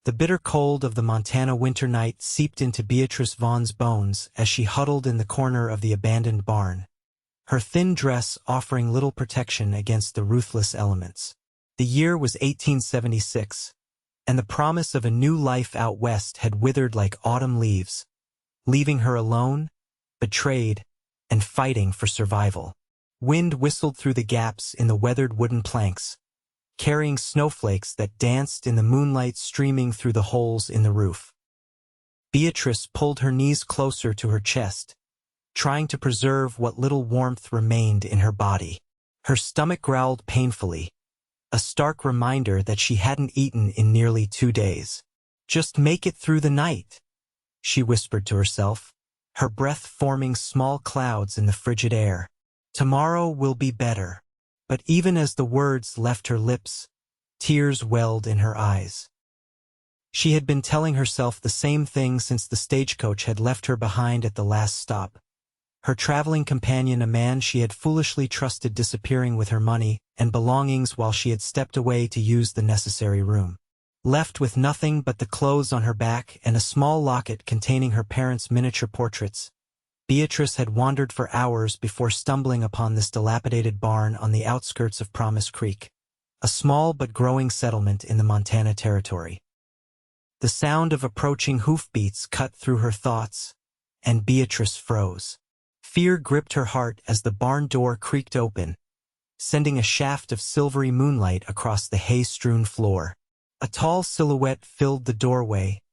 The bitter cold of the Montana winter night seeped into Beatrice Vaughn's bones as she huddled in the corner of the abandoned barn, her thin dress offering little protection against the ruthless elements. The year was 1876, and the promise of a new life out west had withered like autumn leaves, leaving her alone, betrayed, and fighting for survival. Wind whistled through the gaps in the weathered wooden planks, carrying snowflakes that danced in the moonlight streaming through the holes in the roof. Beatrice pulled her knees closer to her chest, trying to preserve what little warmth remained in her body. Her stomach growled painfully, a stark reminder that she hadn't eaten in nearly 2 days. "Just make it through the night," she whispered to herself, her breath forming small clouds in the frigid air. "Tomorrow will be better." But even as the words left her lips, tears welled in her eyes. She had been telling herself the same thing since the stagecoach had left her behind at the last stop. Her traveling companion, a man she had foolishly trusted, disappearing with her money and belongings while she had stepped away to use the necessary room. Left with nothing but the clothes on her back and a small locket containing her parents' miniature portraits, Beatrice had wandered for hours before stumbling upon this dilapidated barn on the outskirts of Promise Creek, a small but growing settlement in the Montana Territory. The sound of approaching hoofbeats cut through her thoughts, and Beatrice froze. Fear gripped her heart as the barn door creaked open, sending a shaft of silvery moonlight across the hay-strewn floor. A tall silhouette filled the doorway,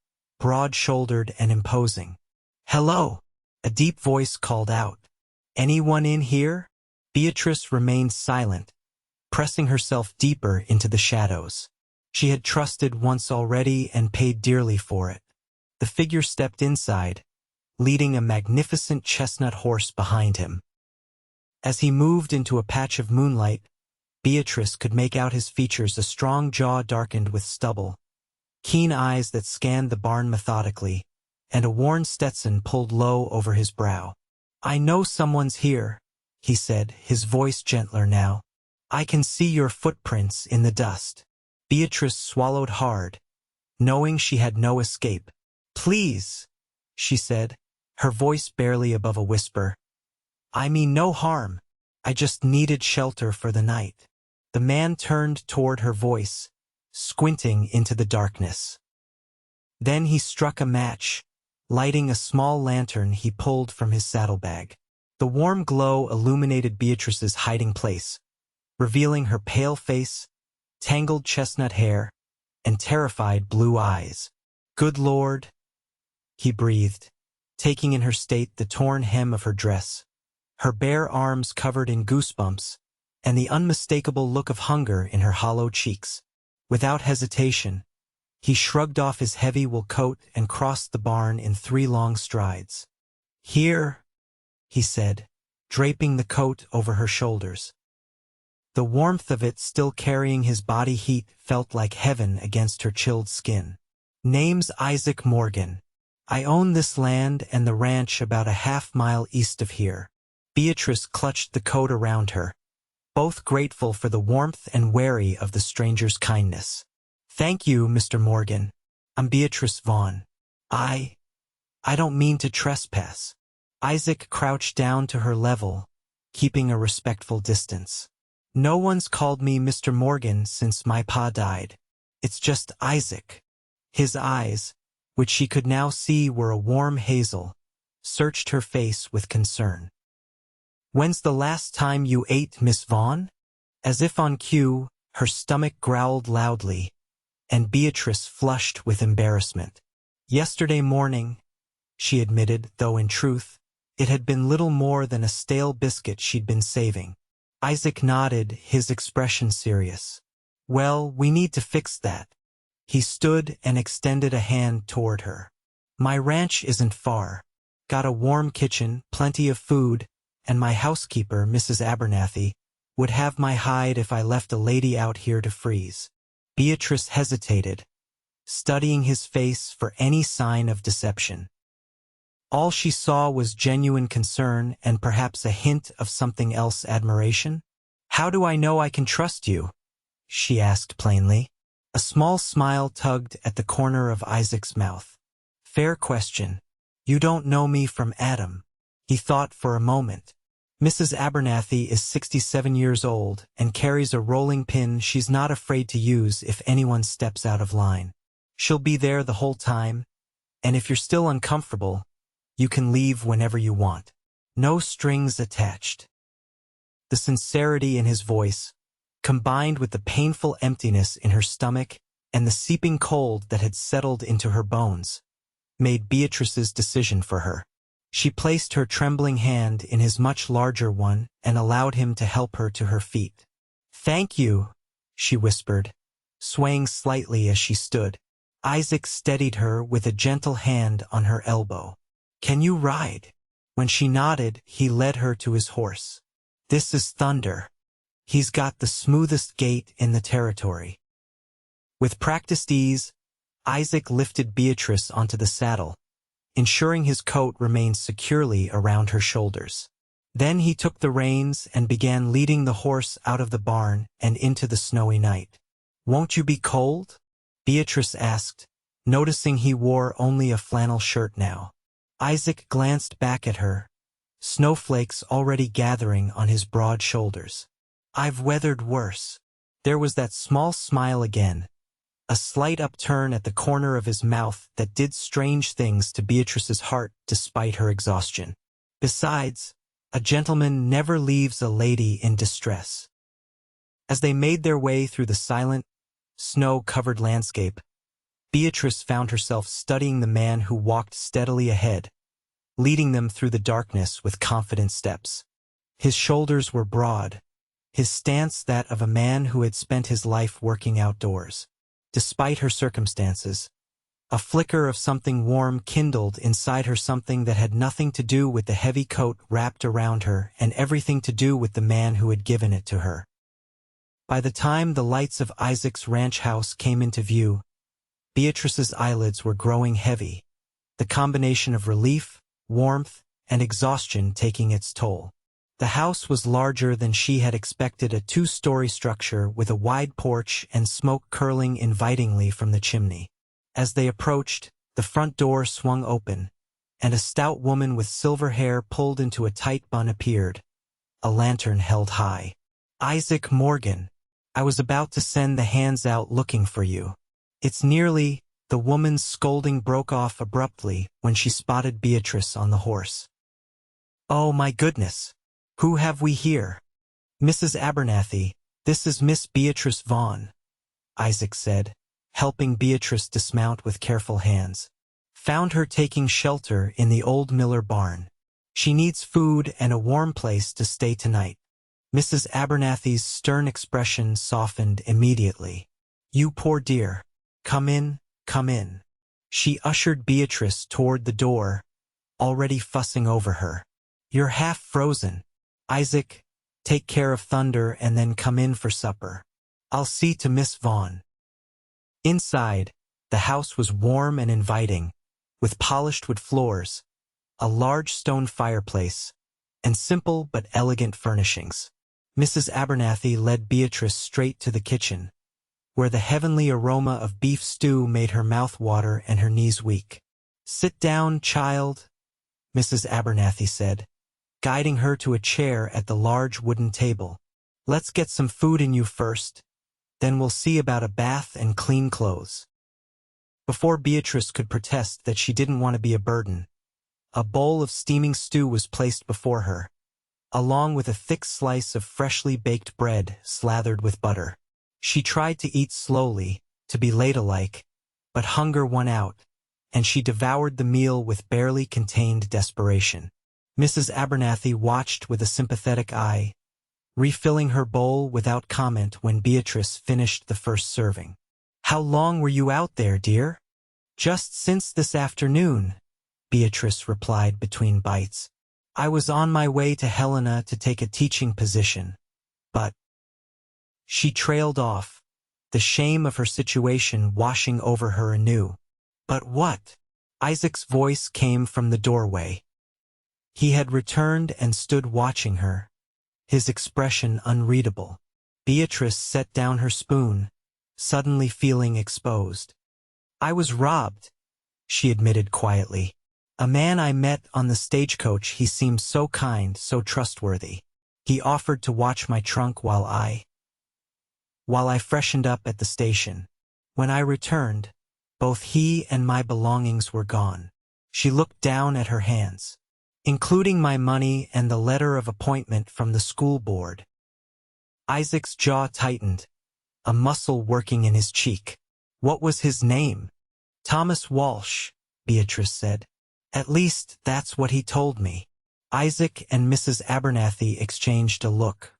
broad-shouldered and imposing. "Hello!" a deep voice called out. "Anyone in here?" Beatrice remained silent, pressing herself deeper into the shadows. She had trusted once already and paid dearly for it. The figure stepped inside, leading a magnificent chestnut horse behind him. As he moved into a patch of moonlight, Beatrice could make out his features: a strong jaw darkened with stubble, keen eyes that scanned the barn methodically, and a worn Stetson pulled low over his brow. "I know someone's here," he said, his voice gentler now. "I can see your footprints in the dust." Beatrice swallowed hard, knowing she had no escape. "Please," she said, her voice barely above a whisper. "I mean no harm. I just needed shelter for the night." The man turned toward her voice, squinting into the darkness. Then he struck a match, lighting a small lantern he pulled from his saddlebag. The warm glow illuminated Beatrice's hiding place, revealing her pale face, tangled chestnut hair, and terrified blue eyes. "Good Lord," he breathed, taking in her state the torn hem of her dress, her bare arms covered in goosebumps, and the unmistakable look of hunger in her hollow cheeks. Without hesitation, he shrugged off his heavy wool coat and crossed the barn in 3 long strides. "Here," he said, draping the coat over her shoulders. The warmth of it still carrying his body heat felt like heaven against her chilled skin. "Name's Isaac Morgan. I own this land and the ranch about a half-mile east of here." Beatrice clutched the coat around her, both grateful for the warmth and wary of the stranger's kindness. "Thank you, Mr. Morgan. I'm Beatrice Vaughn. I don't mean to trespass." Isaac crouched down to her level, keeping a respectful distance. "No one's called me Mr. Morgan since my pa died. It's just Isaac." His eyes, which she could now see were a warm hazel, searched her face with concern. "When's the last time you ate, Miss Vaughn?" As if on cue, her stomach growled loudly, and Beatrice flushed with embarrassment. "Yesterday morning," she admitted, though in truth, it had been little more than a stale biscuit she'd been saving. Isaac nodded, his expression serious. "Well, we need to fix that." He stood and extended a hand toward her. "My ranch isn't far. Got a warm kitchen, plenty of food, and my housekeeper, Mrs. Abernathy, would have my hide if I left a lady out here to freeze." Beatrice hesitated, studying his face for any sign of deception. All she saw was genuine concern and perhaps a hint of something else: admiration. "How do I know I can trust you?" she asked plainly. A small smile tugged at the corner of Isaac's mouth. Fair question. You don't know me from Adam. He thought for a moment. Mrs. Abernathy is 67 years old and carries a rolling pin she's not afraid to use if anyone steps out of line. She'll be there the whole time, and if you're still uncomfortable, you can leave whenever you want. No strings attached. The sincerity in his voice, combined with the painful emptiness in her stomach and the seeping cold that had settled into her bones, made Beatrice's decision for her. She placed her trembling hand in his much larger one and allowed him to help her to her feet. "Thank you," she whispered, swaying slightly as she stood. Isaac steadied her with a gentle hand on her elbow. "Can you ride?" When she nodded, he led her to his horse. "This is Thunder. He's got the smoothest gait in the territory." With practiced ease, Isaac lifted Beatrice onto the saddle, ensuring his coat remained securely around her shoulders. Then he took the reins and began leading the horse out of the barn and into the snowy night. "Won't you be cold?" Beatrice asked, noticing he wore only a flannel shirt now. Isaac glanced back at her, snowflakes already gathering on his broad shoulders. "I've weathered worse." There was that small smile again, a slight upturn at the corner of his mouth that did strange things to Beatrice's heart despite her exhaustion. Besides, a gentleman never leaves a lady in distress. As they made their way through the silent, snow-covered landscape, Beatrice found herself studying the man who walked steadily ahead, leading them through the darkness with confident steps. His shoulders were broad, his stance that of a man who had spent his life working outdoors. Despite her circumstances, a flicker of something warm kindled inside her, something that had nothing to do with the heavy coat wrapped around her and everything to do with the man who had given it to her. By the time the lights of Isaac's ranch house came into view, Beatrice's eyelids were growing heavy, the combination of relief, warmth, and exhaustion taking its toll. The house was larger than she had expected, a two-story structure with a wide porch and smoke curling invitingly from the chimney. As they approached, the front door swung open, and a stout woman with silver hair pulled into a tight bun appeared, a lantern held high. "Isaac Morgan, I was about to send the hands out looking for you." "It's nearly—" The woman's scolding broke off abruptly when she spotted Beatrice on the horse. "Oh my goodness! Who have we here?" "Mrs. Abernathy, this is Miss Beatrice Vaughn," Isaac said, helping Beatrice dismount with careful hands. "Found her taking shelter in the old Miller barn. She needs food and a warm place to stay tonight." Mrs. Abernathy's stern expression softened immediately. "You poor dear. Come in, come in." She ushered Beatrice toward the door, already fussing over her. "You're half frozen. Isaac, take care of Thunder and then come in for supper. I'll see to Miss Vaughn." Inside, the house was warm and inviting, with polished wood floors, a large stone fireplace, and simple but elegant furnishings. Mrs. Abernathy led Beatrice straight to the kitchen, where the heavenly aroma of beef stew made her mouth water and her knees weak. "Sit down, child," Mrs. Abernathy said, guiding her to a chair at the large wooden table. "Let's get some food in you first, then we'll see about a bath and clean clothes." Before Beatrice could protest that she didn't want to be a burden, a bowl of steaming stew was placed before her, along with a thick slice of freshly baked bread slathered with butter. She tried to eat slowly, to be ladylike, but hunger won out, and she devoured the meal with barely contained desperation. Mrs. Abernathy watched with a sympathetic eye, refilling her bowl without comment when Beatrice finished the first serving. "How long were you out there, dear?" "Just since this afternoon," Beatrice replied between bites. "I was on my way to Helena to take a teaching position, but—" She trailed off, the shame of her situation washing over her anew. "But what?" Isaac's voice came from the doorway. He had returned and stood watching her, his expression unreadable. Beatrice set down her spoon, suddenly feeling exposed. "I was robbed," she admitted quietly. "A man I met on the stagecoach. He seemed so kind, so trustworthy. He offered to watch my trunk while I freshened up at the station. When I returned, both he and my belongings were gone." She looked down at her hands, including my money and the letter of appointment from the school board. Isaac's jaw tightened, a muscle working in his cheek. "What was his name?" "Thomas Walsh," Beatrice said. "At least, that's what he told me." Isaac and Mrs. Abernathy exchanged a look.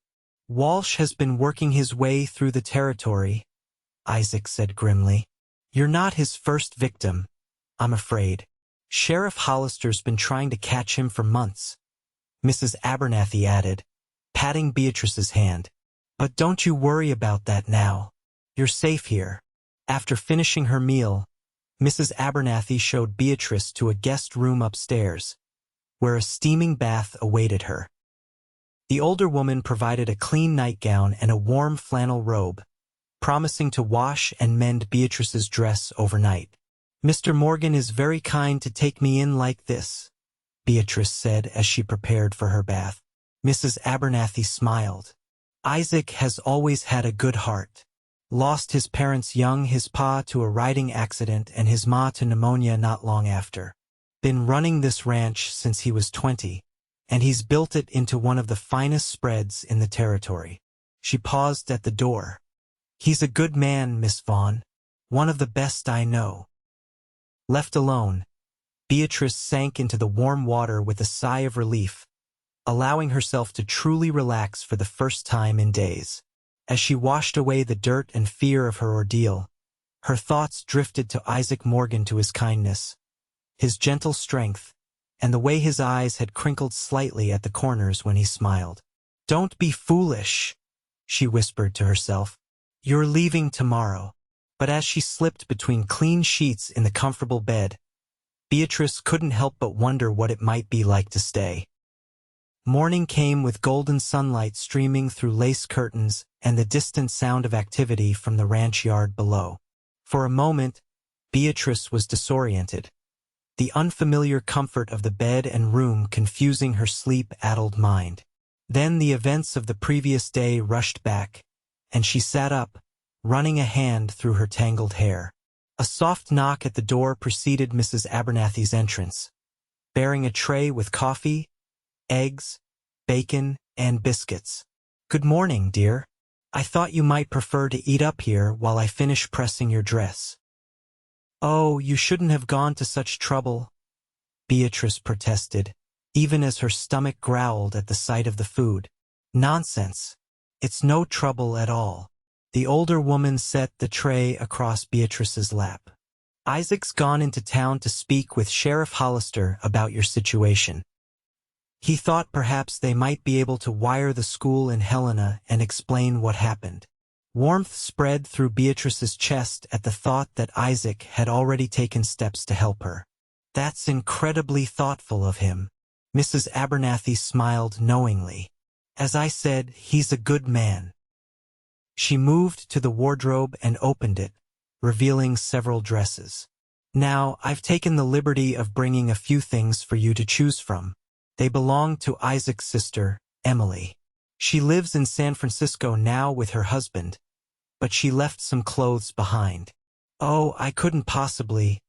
"Walsh has been working his way through the territory," Isaac said grimly. "You're not his first victim, I'm afraid. Sheriff Hollister's been trying to catch him for months," Mrs. Abernathy added, patting Beatrice's hand. "But don't you worry about that now. You're safe here." After finishing her meal, Mrs. Abernathy showed Beatrice to a guest room upstairs, where a steaming bath awaited her. The older woman provided a clean nightgown and a warm flannel robe, promising to wash and mend Beatrice's dress overnight. "Mr. Morgan is very kind to take me in like this," Beatrice said as she prepared for her bath. Mrs. Abernathy smiled. "Isaac has always had a good heart. Lost his parents young, his pa to a riding accident and his ma to pneumonia not long after. Been running this ranch since he was 20, and he's built it into one of the finest spreads in the territory." She paused at the door. "He's a good man, Miss Vaughn. One of the best I know." Left alone, Beatrice sank into the warm water with a sigh of relief, allowing herself to truly relax for the first time in days. As she washed away the dirt and fear of her ordeal, her thoughts drifted to Isaac Morgan, to his kindness, his gentle strength, and the way his eyes had crinkled slightly at the corners when he smiled. "Don't be foolish," she whispered to herself. "You're leaving tomorrow." But as she slipped between clean sheets in the comfortable bed, Beatrice couldn't help but wonder what it might be like to stay. Morning came with golden sunlight streaming through lace curtains and the distant sound of activity from the ranch yard below. For a moment, Beatrice was disoriented, the unfamiliar comfort of the bed and room confusing her sleep-addled mind. Then the events of the previous day rushed back, and she sat up, running a hand through her tangled hair. A soft knock at the door preceded Mrs. Abernathy's entrance, bearing a tray with coffee, eggs, bacon, and biscuits. "Good morning, dear. I thought you might prefer to eat up here while I finish pressing your dress." "Oh, you shouldn't have gone to such trouble," Beatrice protested, even as her stomach growled at the sight of the food. "Nonsense. It's no trouble at all." The older woman set the tray across Beatrice's lap. "Isaac's gone into town to speak with Sheriff Hollister about your situation. He thought perhaps they might be able to wire the school in Helena and explain what happened." Warmth spread through Beatrice's chest at the thought that Isaac had already taken steps to help her. "That's incredibly thoughtful of him." Mrs. Abernathy smiled knowingly. "As I said, he's a good man." She moved to the wardrobe and opened it, revealing several dresses. "Now, I've taken the liberty of bringing a few things for you to choose from. They belong to Isaac's sister, Emily. She lives in San Francisco now with her husband, but she left some clothes behind." "Oh, I couldn't possibly."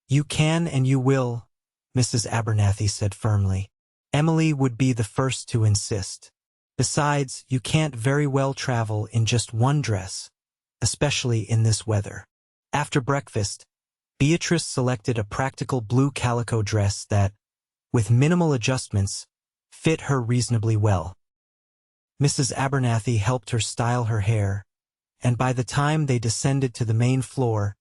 "You can and you will," Mrs. Abernathy said firmly. "Emily would be the first to insist. Besides, you can't very well travel in just one dress, especially in this weather." After breakfast, Beatrice selected a practical blue calico dress that, with minimal adjustments, fit her reasonably well. Mrs. Abernathy helped her style her hair, and by the time they descended to the main floor,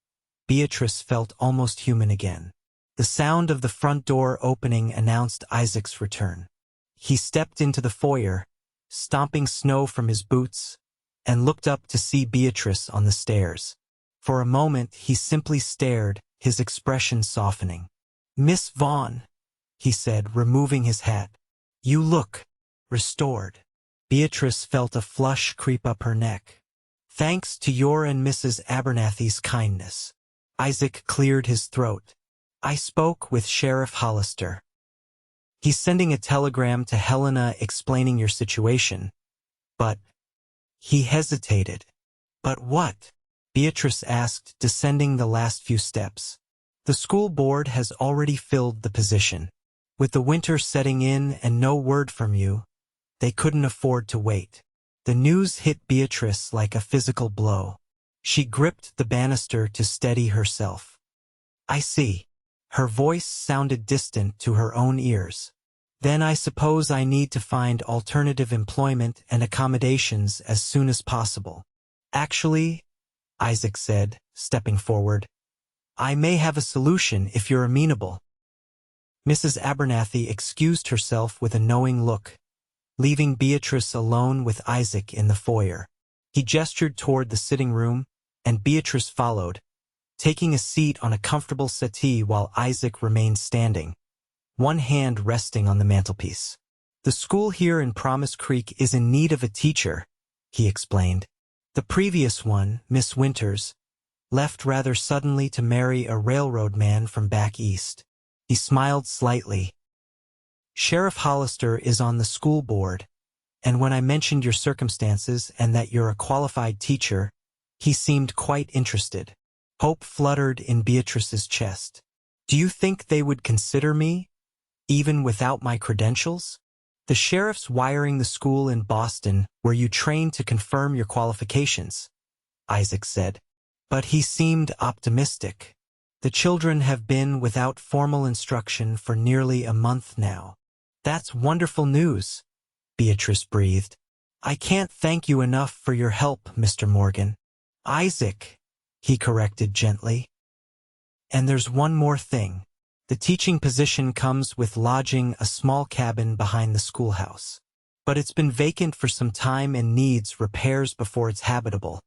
Beatrice felt almost human again. The sound of the front door opening announced Isaac's return. He stepped into the foyer, stomping snow from his boots, and looked up to see Beatrice on the stairs. For a moment he simply stared, his expression softening. "Miss Vaughn," he said, removing his hat. "You look restored." Beatrice felt a flush creep up her neck. Thanks to your and Mrs. Abernathy's kindness. Isaac cleared his throat. I spoke with Sheriff Hollister. He's sending a telegram to Helena explaining your situation. But he hesitated. But what? Beatrice asked, descending the last few steps. The school board has already filled the position. With the winter setting in and no word from you, they couldn't afford to wait. The news hit Beatrice like a physical blow. She gripped the banister to steady herself. I see. Her voice sounded distant to her own ears. Then I suppose I need to find alternative employment and accommodations as soon as possible. Actually, Isaac said, stepping forward, I may have a solution if you're amenable. Mrs. Abernathy excused herself with a knowing look, leaving Beatrice alone with Isaac in the foyer. He gestured toward the sitting room, and Beatrice followed, taking a seat on a comfortable settee while Isaac remained standing, one hand resting on the mantelpiece. The school here in Promise Creek is in need of a teacher, he explained. The previous one, Miss Winters, left rather suddenly to marry a railroad man from back east. He smiled slightly. Sheriff Hollister is on the school board, and when I mentioned your circumstances and that you're a qualified teacher, he seemed quite interested. Hope fluttered in Beatrice's chest. Do you think they would consider me, even without my credentials? The sheriff's wiring the school in Boston where you trained to confirm your qualifications, Isaac said. But he seemed optimistic. The children have been without formal instruction for nearly a month now. That's wonderful news, Beatrice breathed. I can't thank you enough for your help, Mr. Morgan. Isaac, he corrected gently. And there's one more thing. The teaching position comes with lodging a small cabin behind the schoolhouse. But it's been vacant for some time and needs repairs before it's habitable,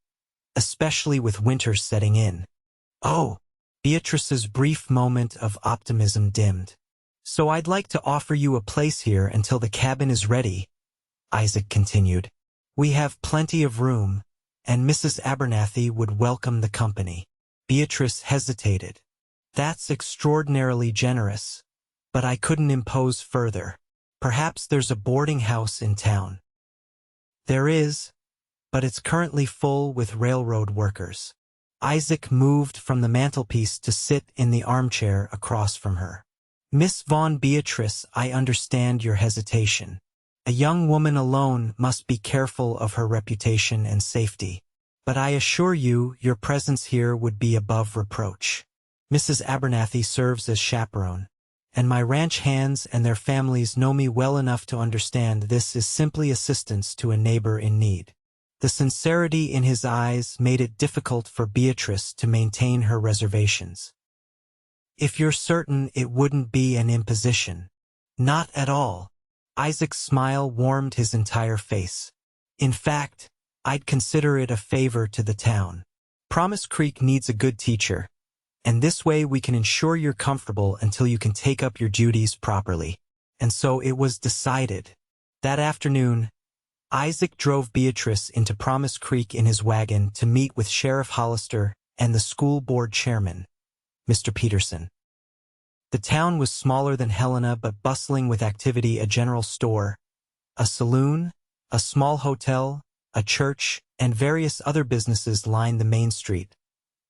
especially with winter setting in. Oh, Beatrice's brief moment of optimism dimmed. So I'd like to offer you a place here until the cabin is ready, Isaac continued. We have plenty of room, and Mrs. Abernathy would welcome the company. Beatrice hesitated. That's extraordinarily generous, but I couldn't impose further. Perhaps there's a boarding house in town. There is, but it's currently full with railroad workers. Isaac moved from the mantelpiece to sit in the armchair across from her. Miss Vaughn. Beatrice, I understand your hesitation. A young woman alone must be careful of her reputation and safety. But I assure you, your presence here would be above reproach. Mrs. Abernathy serves as chaperone, and my ranch hands and their families know me well enough to understand this is simply assistance to a neighbor in need. The sincerity in his eyes made it difficult for Beatrice to maintain her reservations. If you're certain it wouldn't be an imposition. Not at all. Isaac's smile warmed his entire face. In fact, I'd consider it a favor to the town. Promise Creek needs a good teacher, and this way we can ensure you're comfortable until you can take up your duties properly. And so it was decided. That afternoon, Isaac drove Beatrice into Promise Creek in his wagon to meet with Sheriff Hollister and the school board chairman, Mr. Peterson. The town was smaller than Helena but bustling with activity: a general store, a saloon, a small hotel, a church, and various other businesses lined the main street,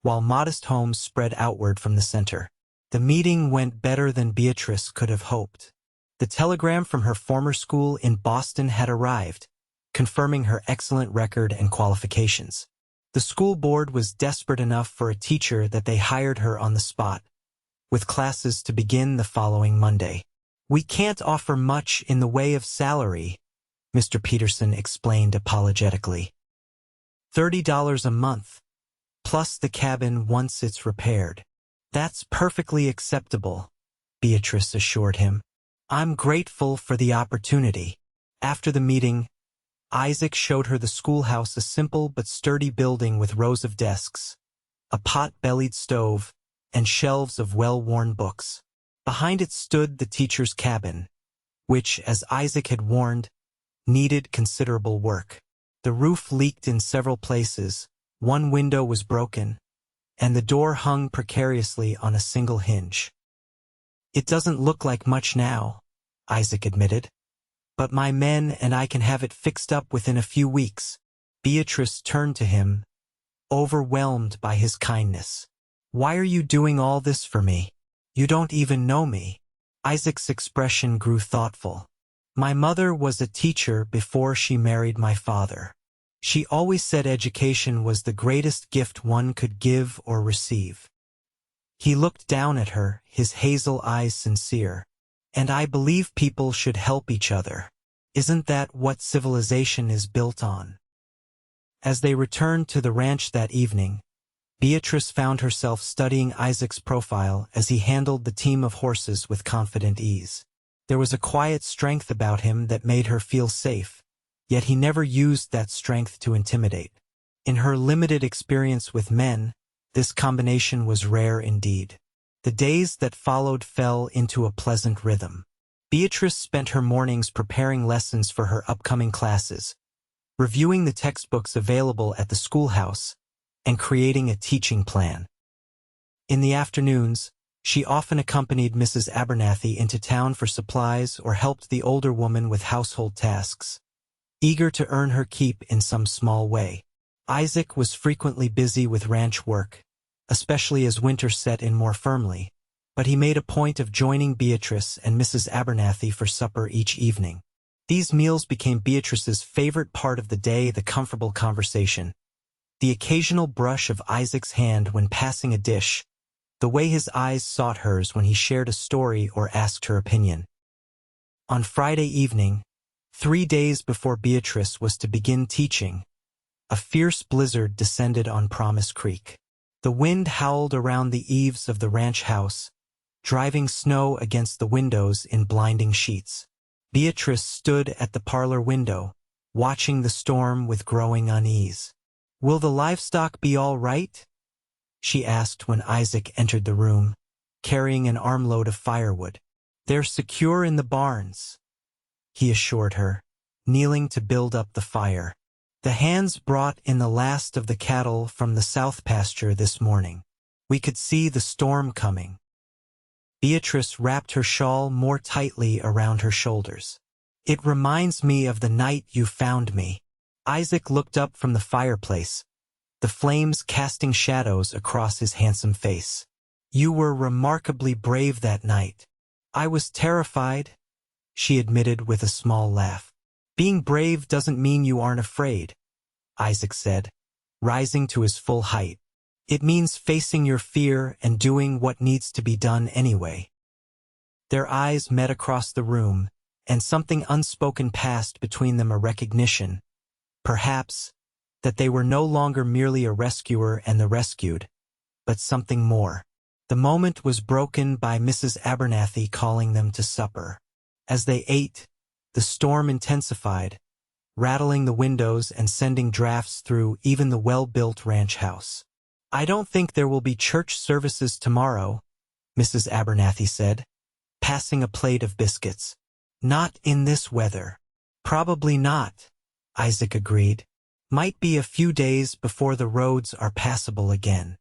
while modest homes spread outward from the center. The meeting went better than Beatrice could have hoped. The telegram from her former school in Boston had arrived, confirming her excellent record and qualifications. The school board was desperate enough for a teacher that they hired her on the spot, with classes to begin the following Monday. We can't offer much in the way of salary, Mr. Peterson explained apologetically. $30 a month, plus the cabin once it's repaired. That's perfectly acceptable, Beatrice assured him. I'm grateful for the opportunity. After the meeting, Isaac showed her the schoolhouse, a simple but sturdy building with rows of desks, a pot-bellied stove, and shelves of well-worn books. Behind it stood the teacher's cabin, which, as Isaac had warned, needed considerable work. The roof leaked in several places, one window was broken, and the door hung precariously on a single hinge. "It doesn't look like much now," Isaac admitted. "But my men and I can have it fixed up within a few weeks." Beatrice turned to him, overwhelmed by his kindness. "Why are you doing all this for me? You don't even know me." Isaac's expression grew thoughtful. "My mother was a teacher before she married my father. She always said education was the greatest gift one could give or receive." He looked down at her, his hazel eyes sincere. "And I believe people should help each other. Isn't that what civilization is built on?" As they returned to the ranch that evening, Beatrice found herself studying Isaac's profile as he handled the team of horses with confident ease. There was a quiet strength about him that made her feel safe, yet he never used that strength to intimidate. In her limited experience with men, this combination was rare indeed. The days that followed fell into a pleasant rhythm. Beatrice spent her mornings preparing lessons for her upcoming classes, reviewing the textbooks available at the schoolhouse, and creating a teaching plan. In the afternoons, she often accompanied Mrs. Abernathy into town for supplies or helped the older woman with household tasks, eager to earn her keep in some small way. Isaac was frequently busy with ranch work, especially as winter set in more firmly, but he made a point of joining Beatrice and Mrs. Abernathy for supper each evening. These meals became Beatrice's favorite part of the day, the comfortable conversation, the occasional brush of Isaac's hand when passing a dish, the way his eyes sought hers when he shared a story or asked her opinion. On Friday evening, 3 days before Beatrice was to begin teaching, a fierce blizzard descended on Promise Creek. The wind howled around the eaves of the ranch house, driving snow against the windows in blinding sheets. Beatrice stood at the parlor window, watching the storm with growing unease. "Will the livestock be all right?" she asked when Isaac entered the room, carrying an armload of firewood. "They're secure in the barns," he assured her, kneeling to build up the fire. "The hands brought in the last of the cattle from the south pasture this morning. We could see the storm coming." Beatrice wrapped her shawl more tightly around her shoulders. "It reminds me of the night you found me." Isaac looked up from the fireplace, the flames casting shadows across his handsome face. "You were remarkably brave that night." "I was terrified," she admitted with a small laugh. "Being brave doesn't mean you aren't afraid," Isaac said, rising to his full height. "It means facing your fear and doing what needs to be done anyway." Their eyes met across the room, and something unspoken passed between them, a recognition, perhaps, that they were no longer merely a rescuer and the rescued, but something more. The moment was broken by Mrs. Abernathy calling them to supper. As they ate, the storm intensified, rattling the windows and sending drafts through even the well-built ranch house. "I don't think there will be church services tomorrow," Mrs. Abernathy said, passing a plate of biscuits. "Not in this weather." "Probably not," Isaac agreed. "Might be a few days before the roads are passable again."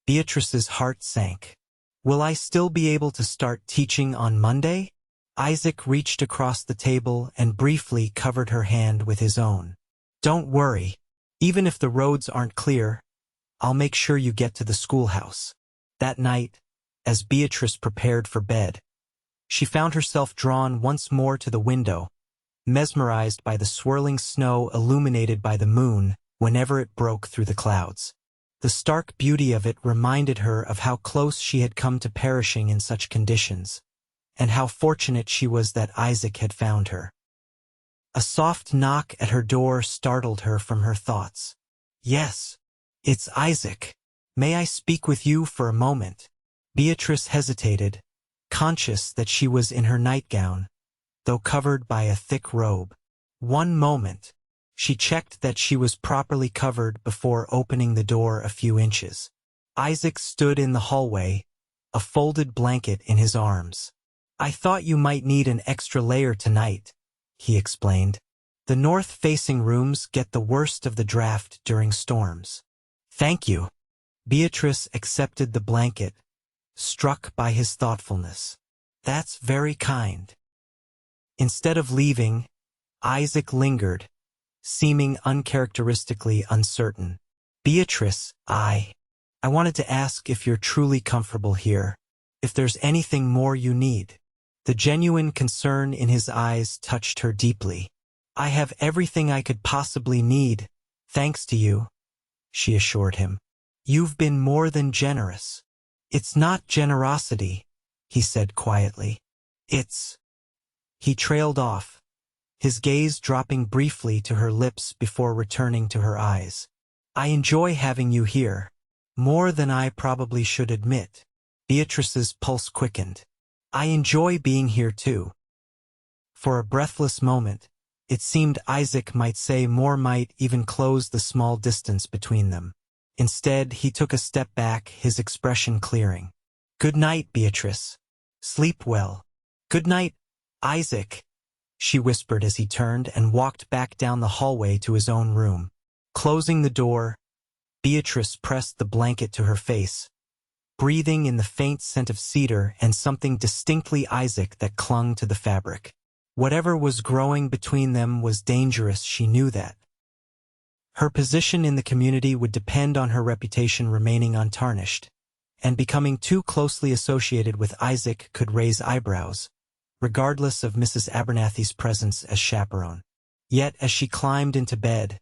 Beatrice's heart sank. "Will I still be able to start teaching on Monday?" Isaac reached across the table and briefly covered her hand with his own. "Don't worry. Even if the roads aren't clear, I'll make sure you get to the schoolhouse." That night, as Beatrice prepared for bed, she found herself drawn once more to the window, mesmerized by the swirling snow illuminated by the moon whenever it broke through the clouds. The stark beauty of it reminded her of how close she had come to perishing in such conditions, and how fortunate she was that Isaac had found her. A soft knock at her door startled her from her thoughts. "Yes, it's Isaac. May I speak with you for a moment?" Beatrice hesitated, conscious that she was in her nightgown, though covered by a thick robe. "One moment." She checked that she was properly covered before opening the door a few inches. Isaac stood in the hallway, a folded blanket in his arms. "I thought you might need an extra layer tonight," he explained. The north-facing rooms get the worst of the draft during storms. Thank you. Beatrice accepted the blanket, struck by his thoughtfulness. That's very kind. Instead of leaving, Isaac lingered, seeming uncharacteristically uncertain. Beatrice, I wanted to ask if you're truly comfortable here, if there's anything more you need. The genuine concern in his eyes touched her deeply. I have everything I could possibly need, thanks to you, she assured him. You've been more than generous. It's not generosity, he said quietly. It's... He trailed off, his gaze dropping briefly to her lips before returning to her eyes. I enjoy having you here, more than I probably should admit. Beatrice's pulse quickened. I enjoy being here too. For a breathless moment, it seemed Isaac might say more, might even close the small distance between them. Instead, he took a step back, his expression clearing. Good night, Beatrice. Sleep well. Good night, Isaac, she whispered as he turned and walked back down the hallway to his own room. Closing the door, Beatrice pressed the blanket to her face, breathing in the faint scent of cedar and something distinctly Isaac that clung to the fabric. Whatever was growing between them was dangerous, she knew that. Her position in the community would depend on her reputation remaining untarnished, and becoming too closely associated with Isaac could raise eyebrows, regardless of Mrs. Abernathy's presence as chaperone. Yet as she climbed into bed,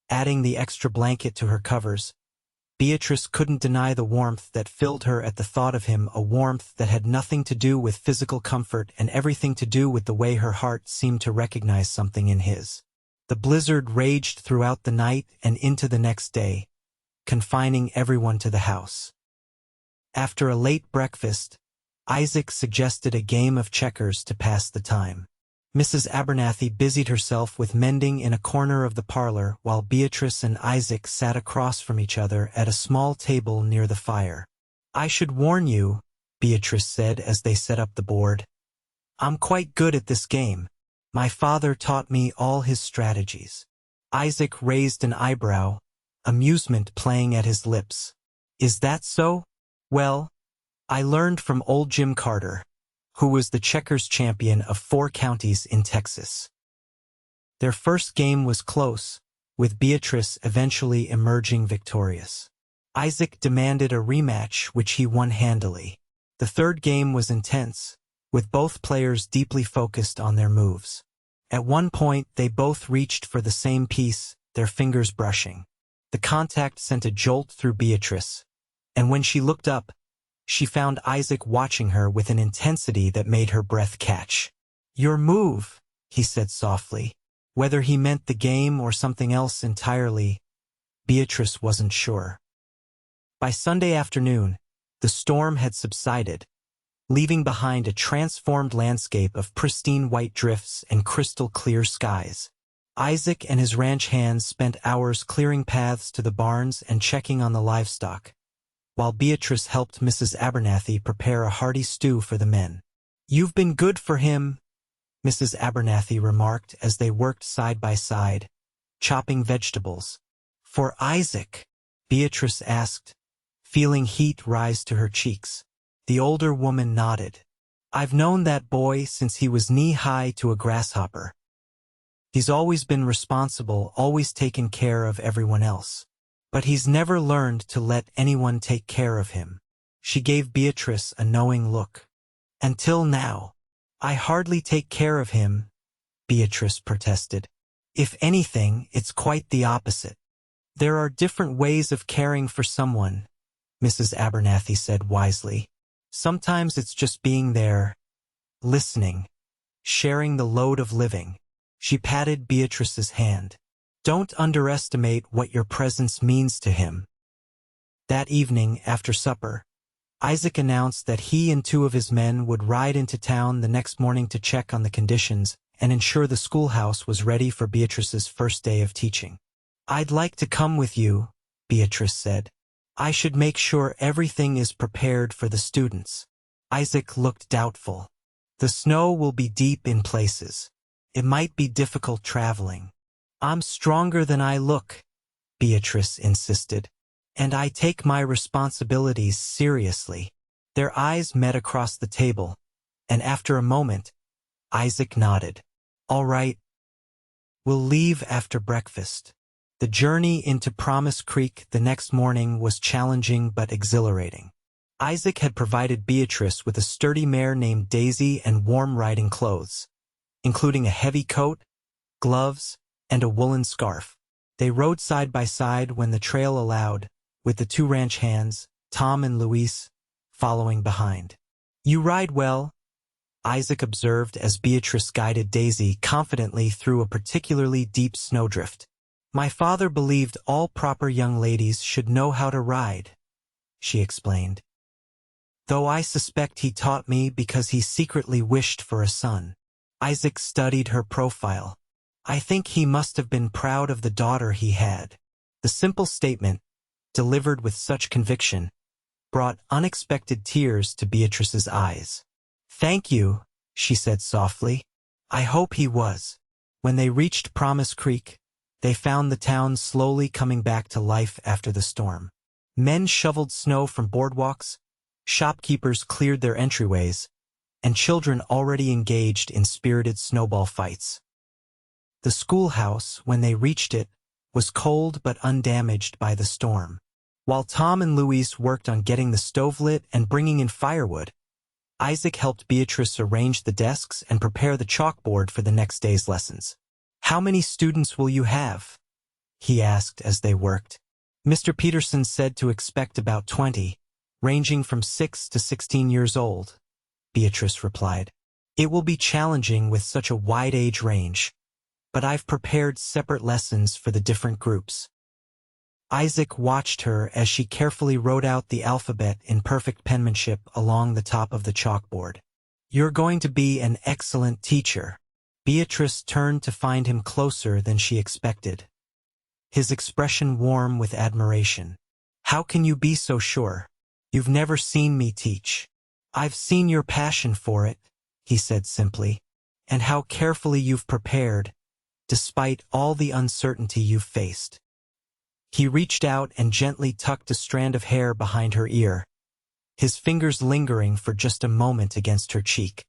adding the extra blanket to her covers, Beatrice couldn't deny the warmth that filled her at the thought of him, a warmth that had nothing to do with physical comfort and everything to do with the way her heart seemed to recognize something in his. The blizzard raged throughout the night and into the next day, confining everyone to the house. After a late breakfast, Isaac suggested a game of checkers to pass the time. Mrs. Abernathy busied herself with mending in a corner of the parlor while Beatrice and Isaac sat across from each other at a small table near the fire. I should warn you, Beatrice said as they set up the board. I'm quite good at this game. My father taught me all his strategies. Isaac raised an eyebrow, amusement playing at his lips. Is that so? Well, I learned from old Jim Carter, who was the checkers champion of 4 counties in Texas. Their first game was close, with Beatrice eventually emerging victorious. Isaac demanded a rematch, which he won handily. The third game was intense, with both players deeply focused on their moves. At one point, they both reached for the same piece, their fingers brushing. The contact sent a jolt through Beatrice, and when she looked up, she found Isaac watching her with an intensity that made her breath catch. Your move, he said softly. Whether he meant the game or something else entirely, Beatrice wasn't sure. By Sunday afternoon, the storm had subsided, leaving behind a transformed landscape of pristine white drifts and crystal-clear skies. Isaac and his ranch hands spent hours clearing paths to the barns and checking on the livestock, while Beatrice helped Mrs. Abernathy prepare a hearty stew for the men. You've been good for him, Mrs. Abernathy remarked as they worked side by side, chopping vegetables. For Isaac? Beatrice asked, feeling heat rise to her cheeks. The older woman nodded. I've known that boy since he was knee-high to a grasshopper. He's always been responsible, always taken care of everyone else. But he's never learned to let anyone take care of him. She gave Beatrice a knowing look. Until now. I hardly take care of him, Beatrice protested. If anything, it's quite the opposite. There are different ways of caring for someone, Mrs. Abernathy said wisely. Sometimes it's just being there, listening, sharing the load of living. She patted Beatrice's hand. Don't underestimate what your presence means to him. That evening, after supper, Isaac announced that he and 2 of his men would ride into town the next morning to check on the conditions and ensure the schoolhouse was ready for Beatrice's first day of teaching. I'd like to come with you, Beatrice said. I should make sure everything is prepared for the students. Isaac looked doubtful. The snow will be deep in places. It might be difficult traveling. I'm stronger than I look, Beatrice insisted. And I take my responsibilities seriously. Their eyes met across the table, and after a moment, Isaac nodded. All right, we'll leave after breakfast. The journey into Promise Creek the next morning was challenging but exhilarating. Isaac had provided Beatrice with a sturdy mare named Daisy and warm riding clothes, including a heavy coat, gloves, and a woolen scarf. They rode side by side when the trail allowed, with the two ranch hands, Tom and Luis, following behind. You ride well, Isaac observed as Beatrice guided Daisy confidently through a particularly deep snowdrift. My father believed all proper young ladies should know how to ride, she explained. Though I suspect he taught me because he secretly wished for a son. Isaac studied her profile. I think he must have been proud of the daughter he had. The simple statement, delivered with such conviction, brought unexpected tears to Beatrice's eyes. Thank you, she said softly. I hope he was. When they reached Promise Creek, they found the town slowly coming back to life after the storm. Men shoveled snow from boardwalks, shopkeepers cleared their entryways, and children already engaged in spirited snowball fights. The schoolhouse, when they reached it, was cold but undamaged by the storm. While Tom and Luis worked on getting the stove lit and bringing in firewood, Isaac helped Beatrice arrange the desks and prepare the chalkboard for the next day's lessons. How many students will you have? He asked as they worked. Mr. Peterson said to expect about 20, ranging from 6 to 16 years old, Beatrice replied. It will be challenging with such a wide age range, but I've prepared separate lessons for the different groups. Isaac watched her as she carefully wrote out the alphabet in perfect penmanship along the top of the chalkboard. You're going to be an excellent teacher. Beatrice turned to find him closer than she expected, his expression warm with admiration. How can you be so sure? You've never seen me teach. I've seen your passion for it, he said simply, and how carefully you've prepared, despite all the uncertainty you've faced. He reached out and gently tucked a strand of hair behind her ear, his fingers lingering for just a moment against her cheek.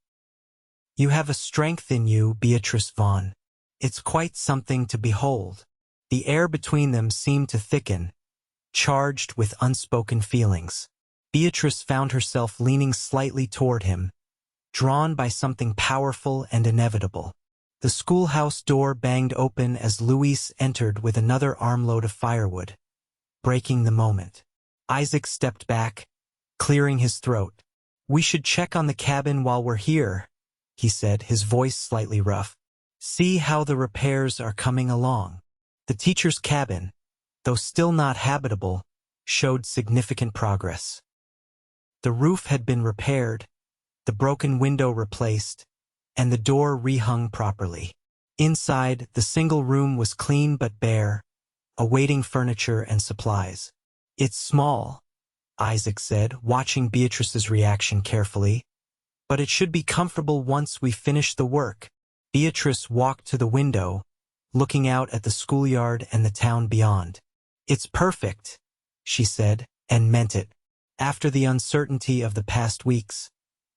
You have a strength in you, Beatrice Vaughn. It's quite something to behold. The air between them seemed to thicken, charged with unspoken feelings. Beatrice found herself leaning slightly toward him, drawn by something powerful and inevitable. The schoolhouse door banged open as Luis entered with another armload of firewood, breaking the moment. Isaac stepped back, clearing his throat. We should check on the cabin while we're here, he said, his voice slightly rough. See how the repairs are coming along. The teacher's cabin, though still not habitable, showed significant progress. The roof had been repaired, the broken window replaced, and the door rehung properly. Inside, the single room was clean but bare, awaiting furniture and supplies. It's small, Isaac said, watching Beatrice's reaction carefully, but it should be comfortable once we finish the work. Beatrice walked to the window, looking out at the schoolyard and the town beyond. It's perfect, she said, and meant it. After the uncertainty of the past weeks,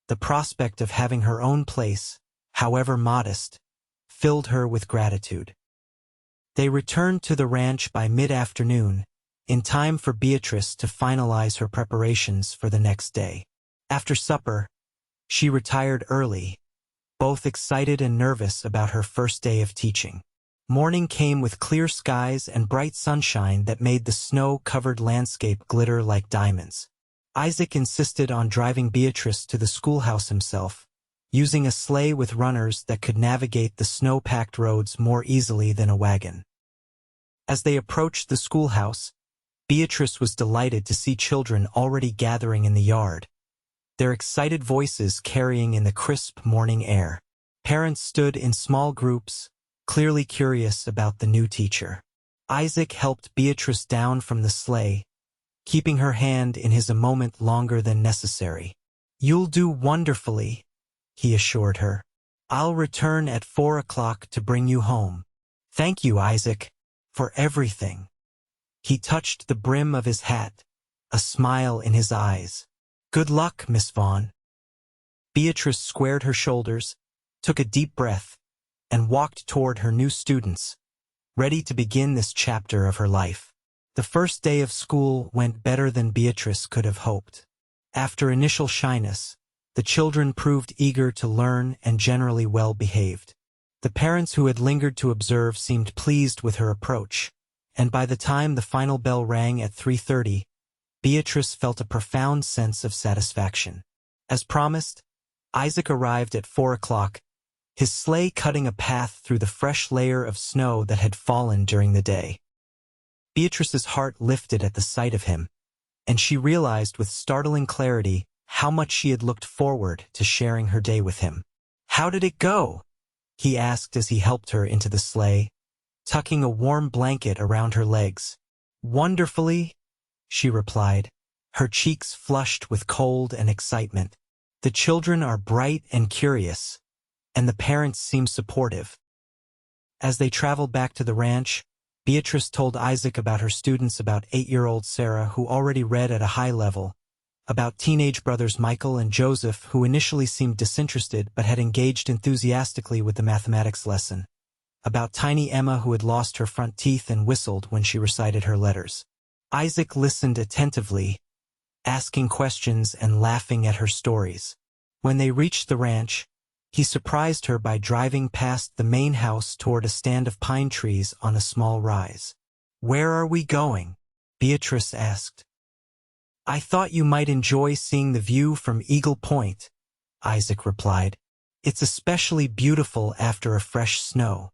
the prospect of having her own place, however modest, filled her with gratitude. They returned to the ranch by mid-afternoon, in time for Beatrice to finalize her preparations for the next day. After supper, she retired early, both excited and nervous about her first day of teaching. Morning came with clear skies and bright sunshine that made the snow-covered landscape glitter like diamonds. Isaac insisted on driving Beatrice to the schoolhouse himself, using a sleigh with runners that could navigate the snow-packed roads more easily than a wagon. As they approached the schoolhouse, Beatrice was delighted to see children already gathering in the yard, their excited voices carrying in the crisp morning air. Parents stood in small groups, clearly curious about the new teacher. Isaac helped Beatrice down from the sleigh, keeping her hand in his a moment longer than necessary. You'll do wonderfully, he assured her. I'll return at 4 o'clock to bring you home. Thank you, Isaac, for everything. He touched the brim of his hat, a smile in his eyes. Good luck, Miss Vaughn. Beatrice squared her shoulders, took a deep breath, and walked toward her new students, ready to begin this chapter of her life. The first day of school went better than Beatrice could have hoped. After initial shyness, the children proved eager to learn and generally well-behaved. The parents who had lingered to observe seemed pleased with her approach, and by the time the final bell rang at 3:30, Beatrice felt a profound sense of satisfaction. As promised, Isaac arrived at 4 o'clock, his sleigh cutting a path through the fresh layer of snow that had fallen during the day. Beatrice's heart lifted at the sight of him, and she realized with startling clarity how much she had looked forward to sharing her day with him. "How did it go?" he asked as he helped her into the sleigh, tucking a warm blanket around her legs. "Wonderfully," she replied, her cheeks flushed with cold and excitement. "The children are bright and curious, and the parents seem supportive." As they traveled back to the ranch, Beatrice told Isaac about her students, about 8-year-old Sarah, who already read at a high level, about teenage brothers Michael and Joseph, who initially seemed disinterested but had engaged enthusiastically with the mathematics lesson, about tiny Emma, who had lost her front teeth and whistled when she recited her letters. Isaac listened attentively, asking questions and laughing at her stories. When they reached the ranch, he surprised her by driving past the main house toward a stand of pine trees on a small rise. "Where are we going?" Beatrice asked. "I thought you might enjoy seeing the view from Eagle Point," Isaac replied. "It's especially beautiful after a fresh snow."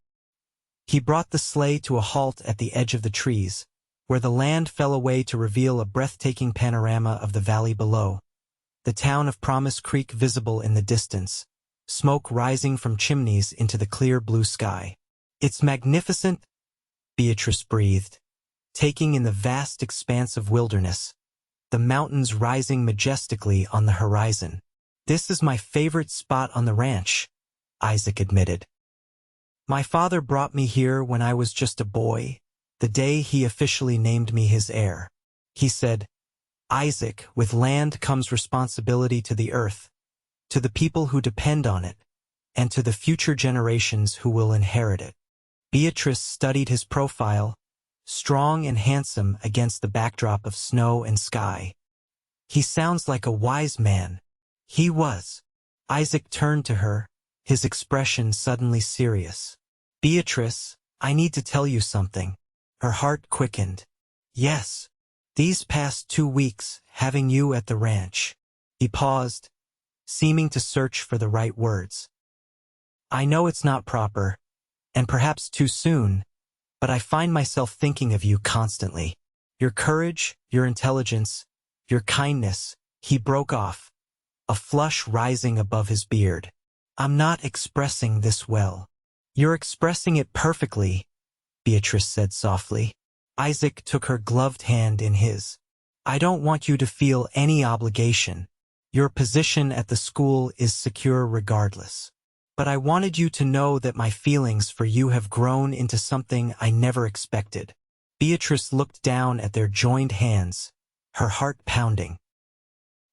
He brought the sleigh to a halt at the edge of the trees, where the land fell away to reveal a breathtaking panorama of the valley below, the town of Promise Creek visible in the distance, smoke rising from chimneys into the clear blue sky. "It's magnificent," Beatrice breathed, taking in the vast expanse of wilderness, the mountains rising majestically on the horizon. "This is my favorite spot on the ranch," Isaac admitted. "My father brought me here when I was just a boy, the day he officially named me his heir. He said, 'Isaac, with land comes responsibility to the earth, to the people who depend on it, and to the future generations who will inherit it.'" Beatrice studied his profile, strong and handsome against the backdrop of snow and sky. "He sounds like a wise man." He was. Isaac turned to her, his expression suddenly serious. "Beatrice, I need to tell you something." Her heart quickened. "Yes. These past 2 weeks, having you at the ranch." He paused, seeming to search for the right words. "I know it's not proper, and perhaps too soon, but I find myself thinking of you constantly. Your courage, your intelligence, your kindness." He broke off, a flush rising above his beard. "I'm not expressing this well." "You're expressing it perfectly," Beatrice said softly. Isaac took her gloved hand in his. "I don't want you to feel any obligation. Your position at the school is secure regardless. But I wanted you to know that my feelings for you have grown into something I never expected." Beatrice looked down at their joined hands, her heart pounding.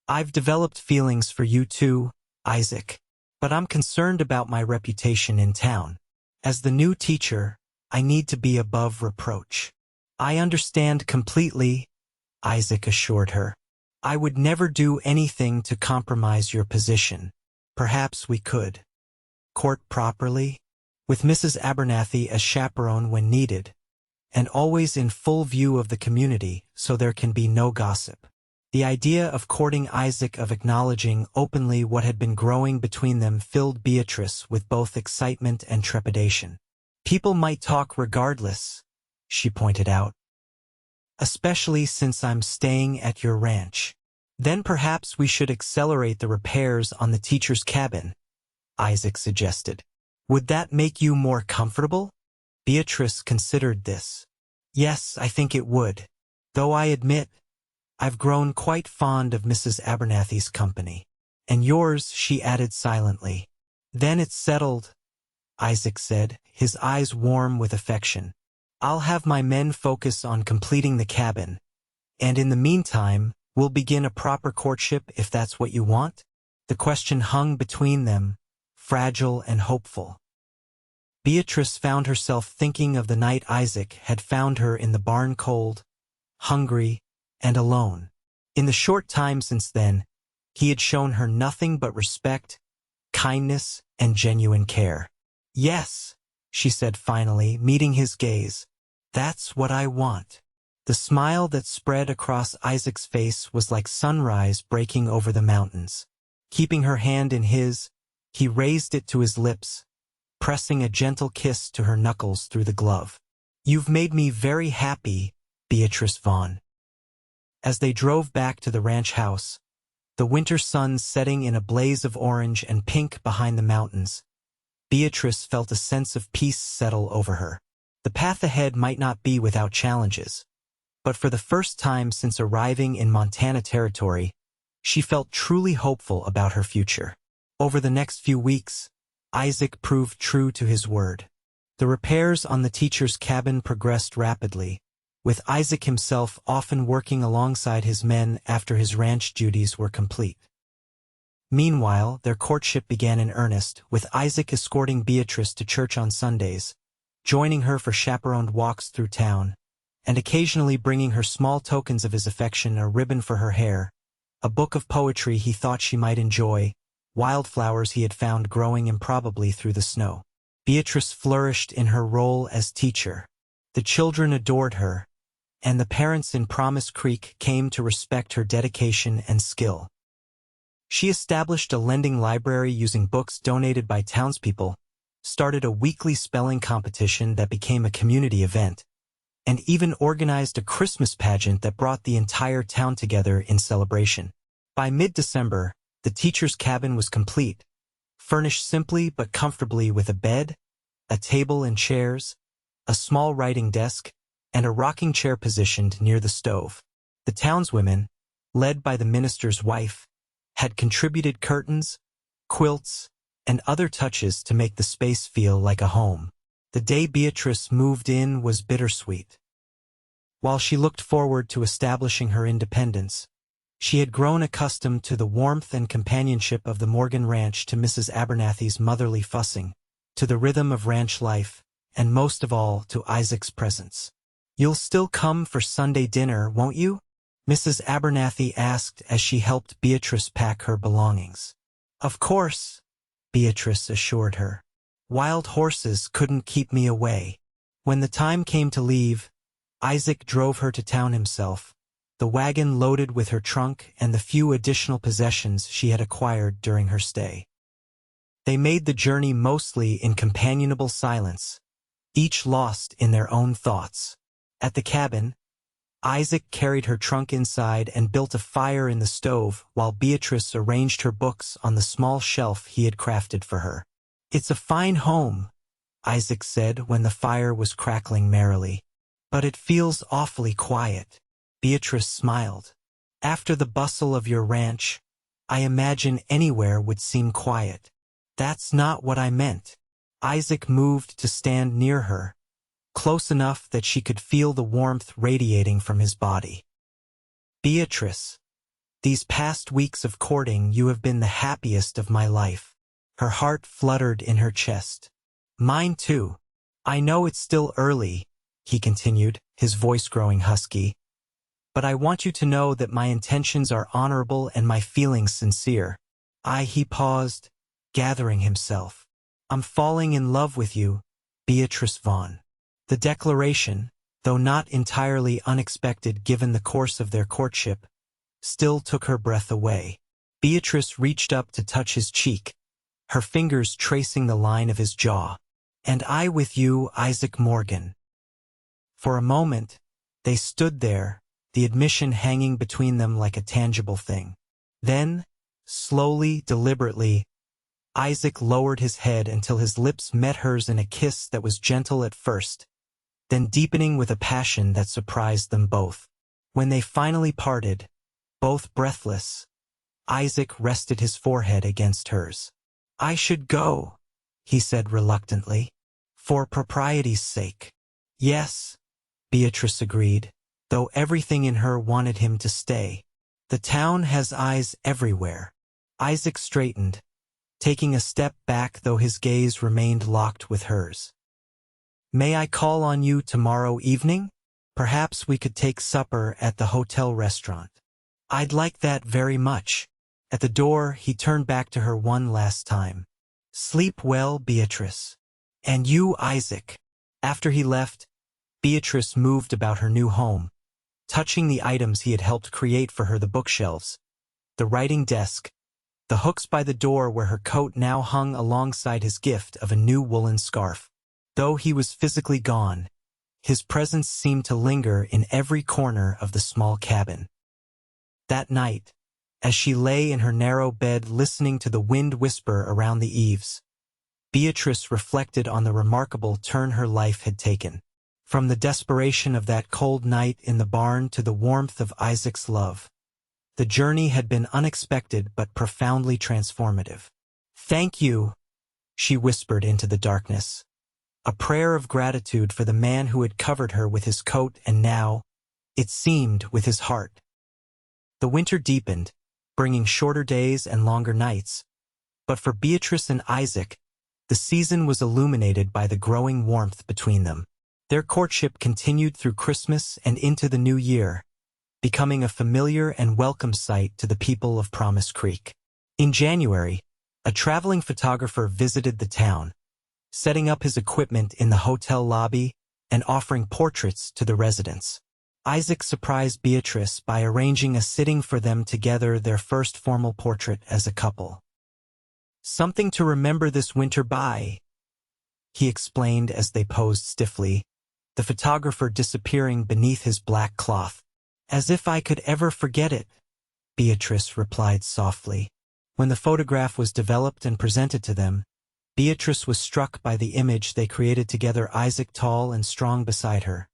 "I've developed feelings for you too, Isaac, but I'm concerned about my reputation in town. As the new teacher, I need to be above reproach." "I understand completely," Isaac assured her. "I would never do anything to compromise your position. Perhaps we could court properly, with Mrs. Abernathy as chaperone when needed, and always in full view of the community so there can be no gossip." The idea of courting Isaac, of acknowledging openly what had been growing between them, filled Beatrice with both excitement and trepidation. "People might talk regardless," she pointed out, "especially since I'm staying at your ranch." "Then perhaps we should accelerate the repairs on the teacher's cabin," Isaac suggested. "Would that make you more comfortable?" Beatrice considered this. "Yes, I think it would. Though I admit, I've grown quite fond of Mrs. Abernathy's company." "And yours," she added silently. Then it's settled, Isaac said, his eyes warm with affection. I'll have my men focus on completing the cabin, and in the meantime, we'll begin a proper courtship if that's what you want? The question hung between them, fragile and hopeful. Beatrice found herself thinking of the night Isaac had found her in the barn cold, hungry, and alone. In the short time since then, he had shown her nothing but respect, kindness, and genuine care. Yes, she said finally, meeting his gaze. That's what I want. The smile that spread across Isaac's face was like sunrise breaking over the mountains. Keeping her hand in his, he raised it to his lips, pressing a gentle kiss to her knuckles through the glove. You've made me very happy, Beatrice Vaughn. As they drove back to the ranch house, the winter sun setting in a blaze of orange and pink behind the mountains, Beatrice felt a sense of peace settle over her. The path ahead might not be without challenges, but for the first time since arriving in Montana territory, she felt truly hopeful about her future. Over the next few weeks, Isaac proved true to his word. The repairs on the teacher's cabin progressed rapidly, with Isaac himself often working alongside his men after his ranch duties were complete. Meanwhile, their courtship began in earnest, with Isaac escorting Beatrice to church on Sundays, joining her for chaperoned walks through town, and occasionally bringing her small tokens of his affection: a ribbon for her hair, a book of poetry he thought she might enjoy, wildflowers he had found growing improbably through the snow. Beatrice flourished in her role as teacher. The children adored her, and the parents in Promise Creek came to respect her dedication and skill. She established a lending library using books donated by townspeople, started a weekly spelling competition that became a community event, and even organized a Christmas pageant that brought the entire town together in celebration. By mid-December, the teacher's cabin was complete, furnished simply but comfortably with a bed, a table and chairs, a small writing desk, and a rocking chair positioned near the stove. The townswomen, led by the minister's wife, had contributed curtains, quilts, and other touches to make the space feel like a home. The day Beatrice moved in was bittersweet. While she looked forward to establishing her independence, she had grown accustomed to the warmth and companionship of the Morgan Ranch, to Mrs. Abernathy's motherly fussing, to the rhythm of ranch life, and most of all to Isaac's presence. "You'll still come for Sunday dinner, won't you?" Mrs. Abernathy asked as she helped Beatrice pack her belongings. "Of course," Beatrice assured her. "Wild horses couldn't keep me away." When the time came to leave, Isaac drove her to town himself, the wagon loaded with her trunk and the few additional possessions she had acquired during her stay. They made the journey mostly in companionable silence, each lost in their own thoughts. At the cabin, Isaac carried her trunk inside and built a fire in the stove while Beatrice arranged her books on the small shelf he had crafted for her. "It's a fine home," Isaac said when the fire was crackling merrily. "But it feels awfully quiet." Beatrice smiled. "After the bustle of your ranch, I imagine anywhere would seem quiet." "That's not what I meant." Isaac moved to stand near her, close enough that she could feel the warmth radiating from his body. "Beatrice, these past weeks of courting you have been the happiest of my life." Her heart fluttered in her chest. "Mine too. I know it's still early," he continued, his voice growing husky, "but I want you to know that my intentions are honorable and my feelings sincere." He paused, gathering himself. "I'm falling in love with you, Beatrice Vaughn." The declaration, though not entirely unexpected given the course of their courtship, still took her breath away. Beatrice reached up to touch his cheek, her fingers tracing the line of his jaw. "And I with you, Isaac Morgan." For a moment, they stood there, the admission hanging between them like a tangible thing. Then, slowly, deliberately, Isaac lowered his head until his lips met hers in a kiss that was gentle at first, then deepening with a passion that surprised them both. When they finally parted, both breathless, Isaac rested his forehead against hers. I should go, he said reluctantly. For propriety's sake. Yes, Beatrice agreed, though everything in her wanted him to stay. The town has eyes everywhere. Isaac straightened, taking a step back though his gaze remained locked with hers. May I call on you tomorrow evening? Perhaps we could take supper at the hotel restaurant. I'd like that very much. At the door, he turned back to her one last time. Sleep well, Beatrice. And you, Isaac. After he left, Beatrice moved about her new home, touching the items he had helped create for her: the bookshelves, the writing desk, the hooks by the door where her coat now hung alongside his gift of a new woolen scarf. Though he was physically gone, his presence seemed to linger in every corner of the small cabin. That night, as she lay in her narrow bed listening to the wind whisper around the eaves, Beatrice reflected on the remarkable turn her life had taken. From the desperation of that cold night in the barn to the warmth of Isaac's love, the journey had been unexpected but profoundly transformative. Thank you, she whispered into the darkness, a prayer of gratitude for the man who had covered her with his coat and now, it seemed, with his heart. The winter deepened, bringing shorter days and longer nights, but for Beatrice and Isaac, the season was illuminated by the growing warmth between them. Their courtship continued through Christmas and into the new year, becoming a familiar and welcome sight to the people of Promise Creek. In January, a traveling photographer visited the town, setting up his equipment in the hotel lobby and offering portraits to the residents. Isaac surprised Beatrice by arranging a sitting for them together, their first formal portrait as a couple. Something to remember this winter by, he explained as they posed stiffly, the photographer disappearing beneath his black cloth. As if I could ever forget it, Beatrice replied softly. When the photograph was developed and presented to them, Beatrice was struck by the image they created together, Isaac tall and strong beside her,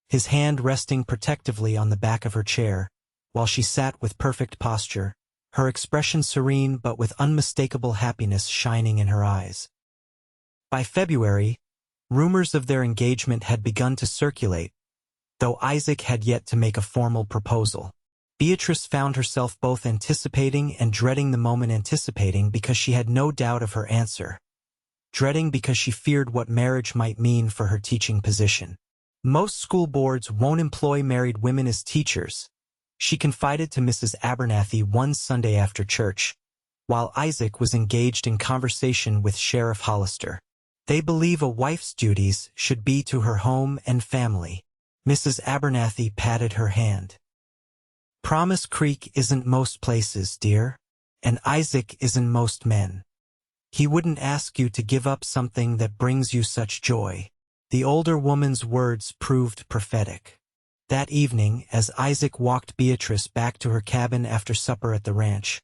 his hand resting protectively on the back of her chair, while she sat with perfect posture, her expression serene but with unmistakable happiness shining in her eyes. By February, rumors of their engagement had begun to circulate, though Isaac had yet to make a formal proposal. Beatrice found herself both anticipating and dreading the moment, anticipating because she had no doubt of her answer, dreading because she feared what marriage might mean for her teaching position. Most school boards won't employ married women as teachers, she confided to Mrs. Abernathy one Sunday after church, while Isaac was engaged in conversation with Sheriff Hollister. They believe a wife's duties should be to her home and family. Mrs. Abernathy patted her hand. Promise Creek isn't most places, dear, and Isaac isn't most men. He wouldn't ask you to give up something that brings you such joy. The older woman's words proved prophetic. That evening, as Isaac walked Beatrice back to her cabin after supper at the ranch,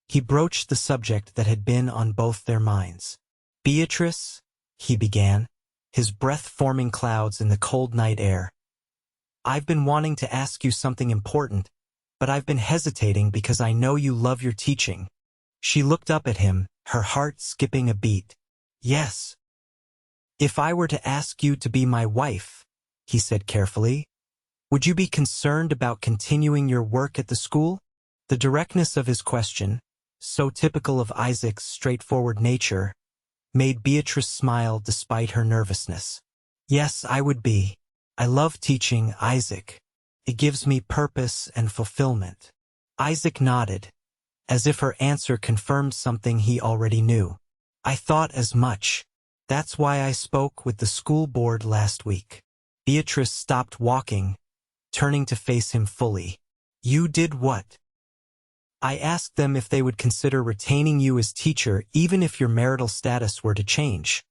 he broached the subject that had been on both their minds. Beatrice, he began, his breath forming clouds in the cold night air. I've been wanting to ask you something important, but I've been hesitating because I know you love your teaching. She looked up at him, her heart skipping a beat. Yes. If I were to ask you to be my wife, he said carefully, would you be concerned about continuing your work at the school? The directness of his question, so typical of Isaac's straightforward nature, made Beatrice smile despite her nervousness. Yes, I would be. I love teaching, Isaac. It gives me purpose and fulfillment. Isaac nodded, as if her answer confirmed something he already knew. I thought as much. That's why I spoke with the school board last week. Beatrice stopped walking, turning to face him fully. You did what? I asked them if they would consider retaining you as teacher even if your marital status were to change,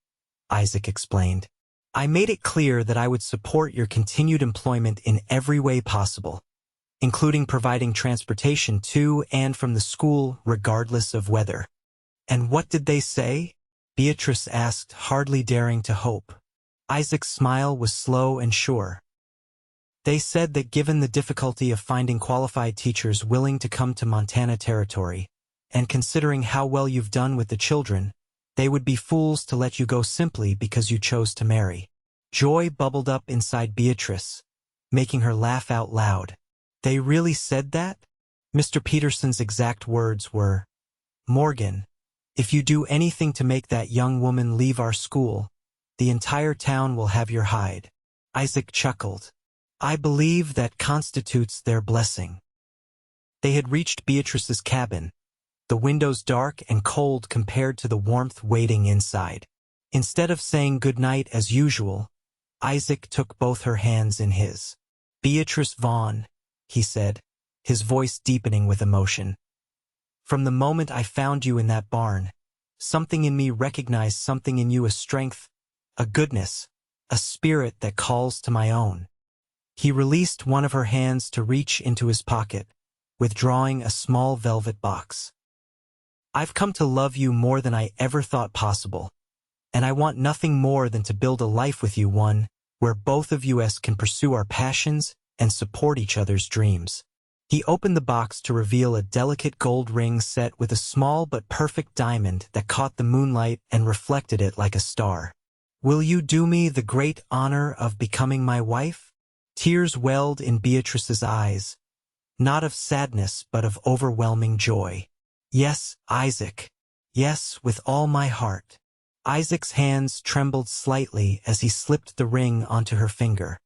Isaac explained. I made it clear that I would support your continued employment in every way possible, including providing transportation to and from the school regardless of weather. And what did they say? Beatrice asked, hardly daring to hope. Isaac's smile was slow and sure. They said that given the difficulty of finding qualified teachers willing to come to Montana Territory, and considering how well you've done with the children, they would be fools to let you go simply because you chose to marry. Joy bubbled up inside Beatrice, making her laugh out loud. They really said that? Mr. Peterson's exact words were, "Morgan, if you do anything to make that young woman leave our school, the entire town will have your hide." Isaac chuckled. "I believe that constitutes their blessing." They had reached Beatrice's cabin, the windows dark and cold compared to the warmth waiting inside. Instead of saying good night as usual, Isaac took both her hands in his. "Beatrice Vaughn," he said, his voice deepening with emotion. "From the moment I found you in that barn, something in me recognized something in you, a strength, a goodness, a spirit that calls to my own." He released one of her hands to reach into his pocket, withdrawing a small velvet box. "I've come to love you more than I ever thought possible, and I want nothing more than to build a life with you, one where both of us can pursue our passions and support each other's dreams." He opened the box to reveal a delicate gold ring set with a small but perfect diamond that caught the moonlight and reflected it like a star. "Will you do me the great honor of becoming my wife?" Tears welled in Beatrice's eyes, not of sadness but of overwhelming joy. "Yes, Isaac. Yes, with all my heart." Isaac's hands trembled slightly as he slipped the ring onto her finger.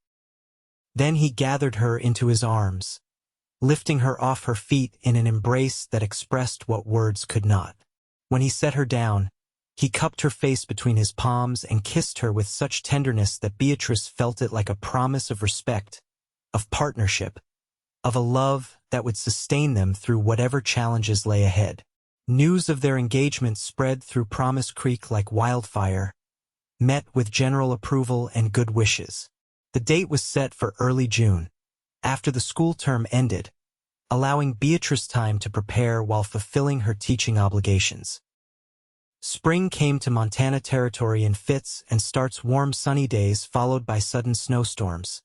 Then he gathered her into his arms, lifting her off her feet in an embrace that expressed what words could not. When he set her down, he cupped her face between his palms and kissed her with such tenderness that Beatrice felt it like a promise of respect, of partnership, of a love that would sustain them through whatever challenges lay ahead. News of their engagement spread through Promise Creek like wildfire, met with general approval and good wishes. The date was set for early June, after the school term ended, allowing Beatrice time to prepare while fulfilling her teaching obligations. Spring came to Montana Territory in fits and starts, warm sunny days followed by sudden snowstorms.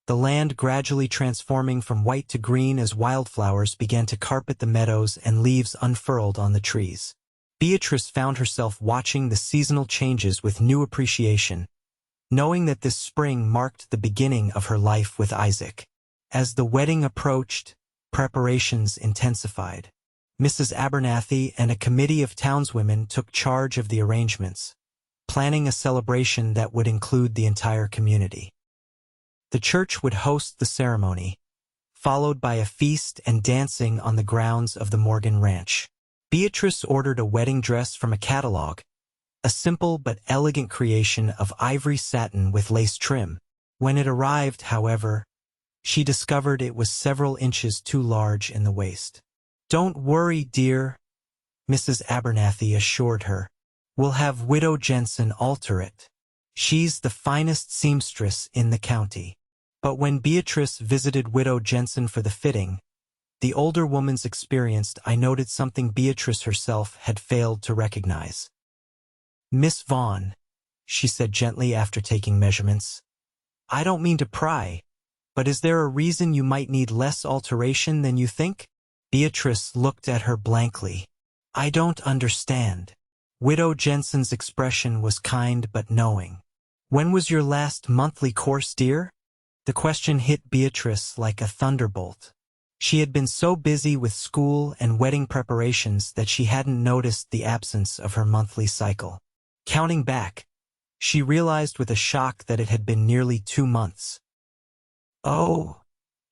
The land gradually transforming from white to green as wildflowers began to carpet the meadows and leaves unfurled on the trees. Beatrice found herself watching the seasonal changes with new appreciation, knowing that this spring marked the beginning of her life with Isaac. As the wedding approached, preparations intensified. Mrs. Abernathy and a committee of townswomen took charge of the arrangements, planning a celebration that would include the entire community. The church would host the ceremony, followed by a feast and dancing on the grounds of the Morgan Ranch. Beatrice ordered a wedding dress from a catalog, a simple but elegant creation of ivory satin with lace trim. When it arrived, however, she discovered it was several inches too large in the waist. "Don't worry, dear," Mrs. Abernathy assured her. "We'll have Widow Jensen alter it. She's the finest seamstress in the county." But when Beatrice visited Widow Jensen for the fitting, the older woman's experienced eye noted something Beatrice herself had failed to recognize. "Miss Vaughn," she said gently after taking measurements, "I don't mean to pry, but is there a reason you might need less alteration than you think?" Beatrice looked at her blankly. "I don't understand." Widow Jensen's expression was kind but knowing. "When was your last monthly course, dear?" The question hit Beatrice like a thunderbolt. She had been so busy with school and wedding preparations that she hadn't noticed the absence of her monthly cycle. Counting back, she realized with a shock that it had been nearly 2 months. "Oh,"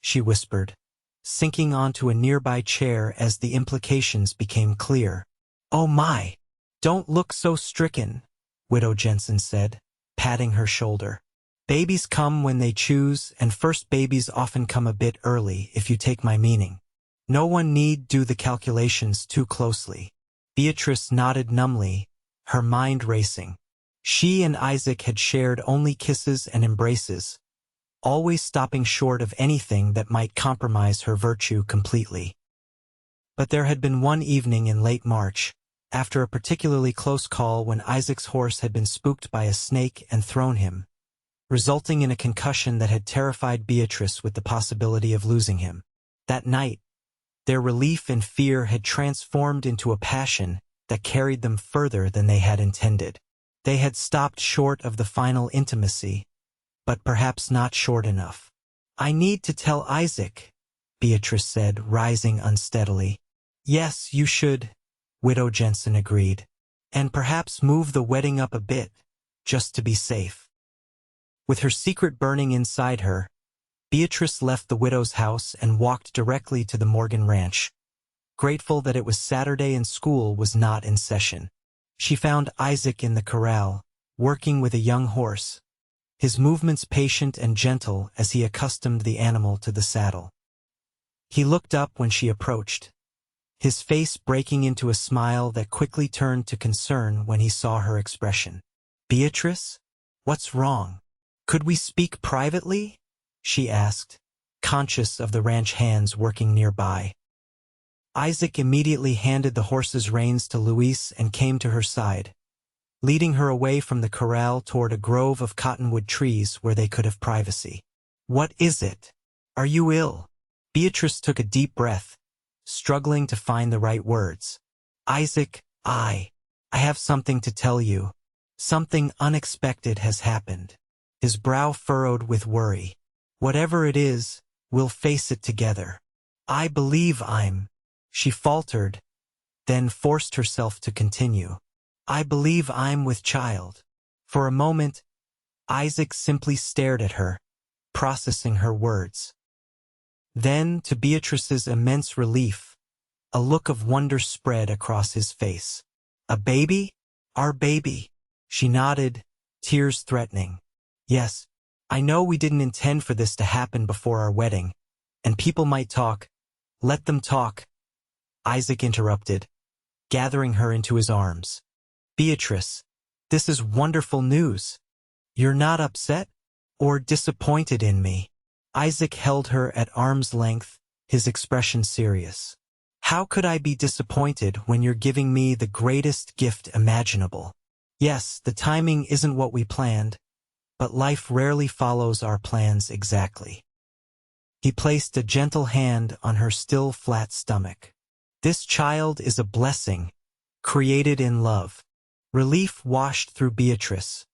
she whispered, sinking onto a nearby chair as the implications became clear. "Oh my! Don't look so stricken," Widow Jensen said, patting her shoulder. "Babies come when they choose, and first babies often come a bit early, if you take my meaning. No one need do the calculations too closely." Beatrice nodded numbly, her mind racing. She and Isaac had shared only kisses and embraces, always stopping short of anything that might compromise her virtue completely. But there had been one evening in late March, after a particularly close call when Isaac's horse had been spooked by a snake and thrown him, resulting in a concussion that had terrified Beatrice with the possibility of losing him. That night, Their relief and fear had transformed into a passion that carried them further than they had intended. They had stopped short of the final intimacy, but perhaps not short enough. "I need to tell Isaac," Beatrice said, rising unsteadily. "Yes, you should," Widow Jensen agreed. "And perhaps move the wedding up a bit, just to be safe." With her secret burning inside her, Beatrice left the widow's house and walked directly to the Morgan ranch, grateful that it was Saturday and school was not in session. She found Isaac in the corral, working with a young horse, his movements patient and gentle as he accustomed the animal to the saddle. He looked up when she approached, his face breaking into a smile that quickly turned to concern when he saw her expression. "Beatrice? What's wrong? Could we speak privately?" she asked, conscious of the ranch hands working nearby. Isaac immediately handed the horse's reins to Luis and came to her side, leading her away from the corral toward a grove of cottonwood trees where they could have privacy. "What is it? Are you ill?" Beatrice took a deep breath, struggling to find the right words. "Isaac, I have something to tell you. Something unexpected has happened." His brow furrowed with worry. "Whatever it is, we'll face it together. I believe She faltered, then forced herself to continue. "I believe I'm with child." For a moment, Isaac simply stared at her, processing her words. Then, to Beatrice's immense relief, a look of wonder spread across his face. "A baby? Our baby?" She nodded, tears threatening. "Yes, I know we didn't intend for this to happen before our wedding, and people might talk. Let them talk," Isaac interrupted, gathering her into his arms. "Beatrice, this is wonderful news. You're not upset or disappointed in me?" Isaac held her at arm's length, his expression serious. "How could I be disappointed when you're giving me the greatest gift imaginable? Yes, the timing isn't what we planned, but life rarely follows our plans exactly." He placed a gentle hand on her still flat stomach. "This child is a blessing, created in love." Relief washed through Beatrice,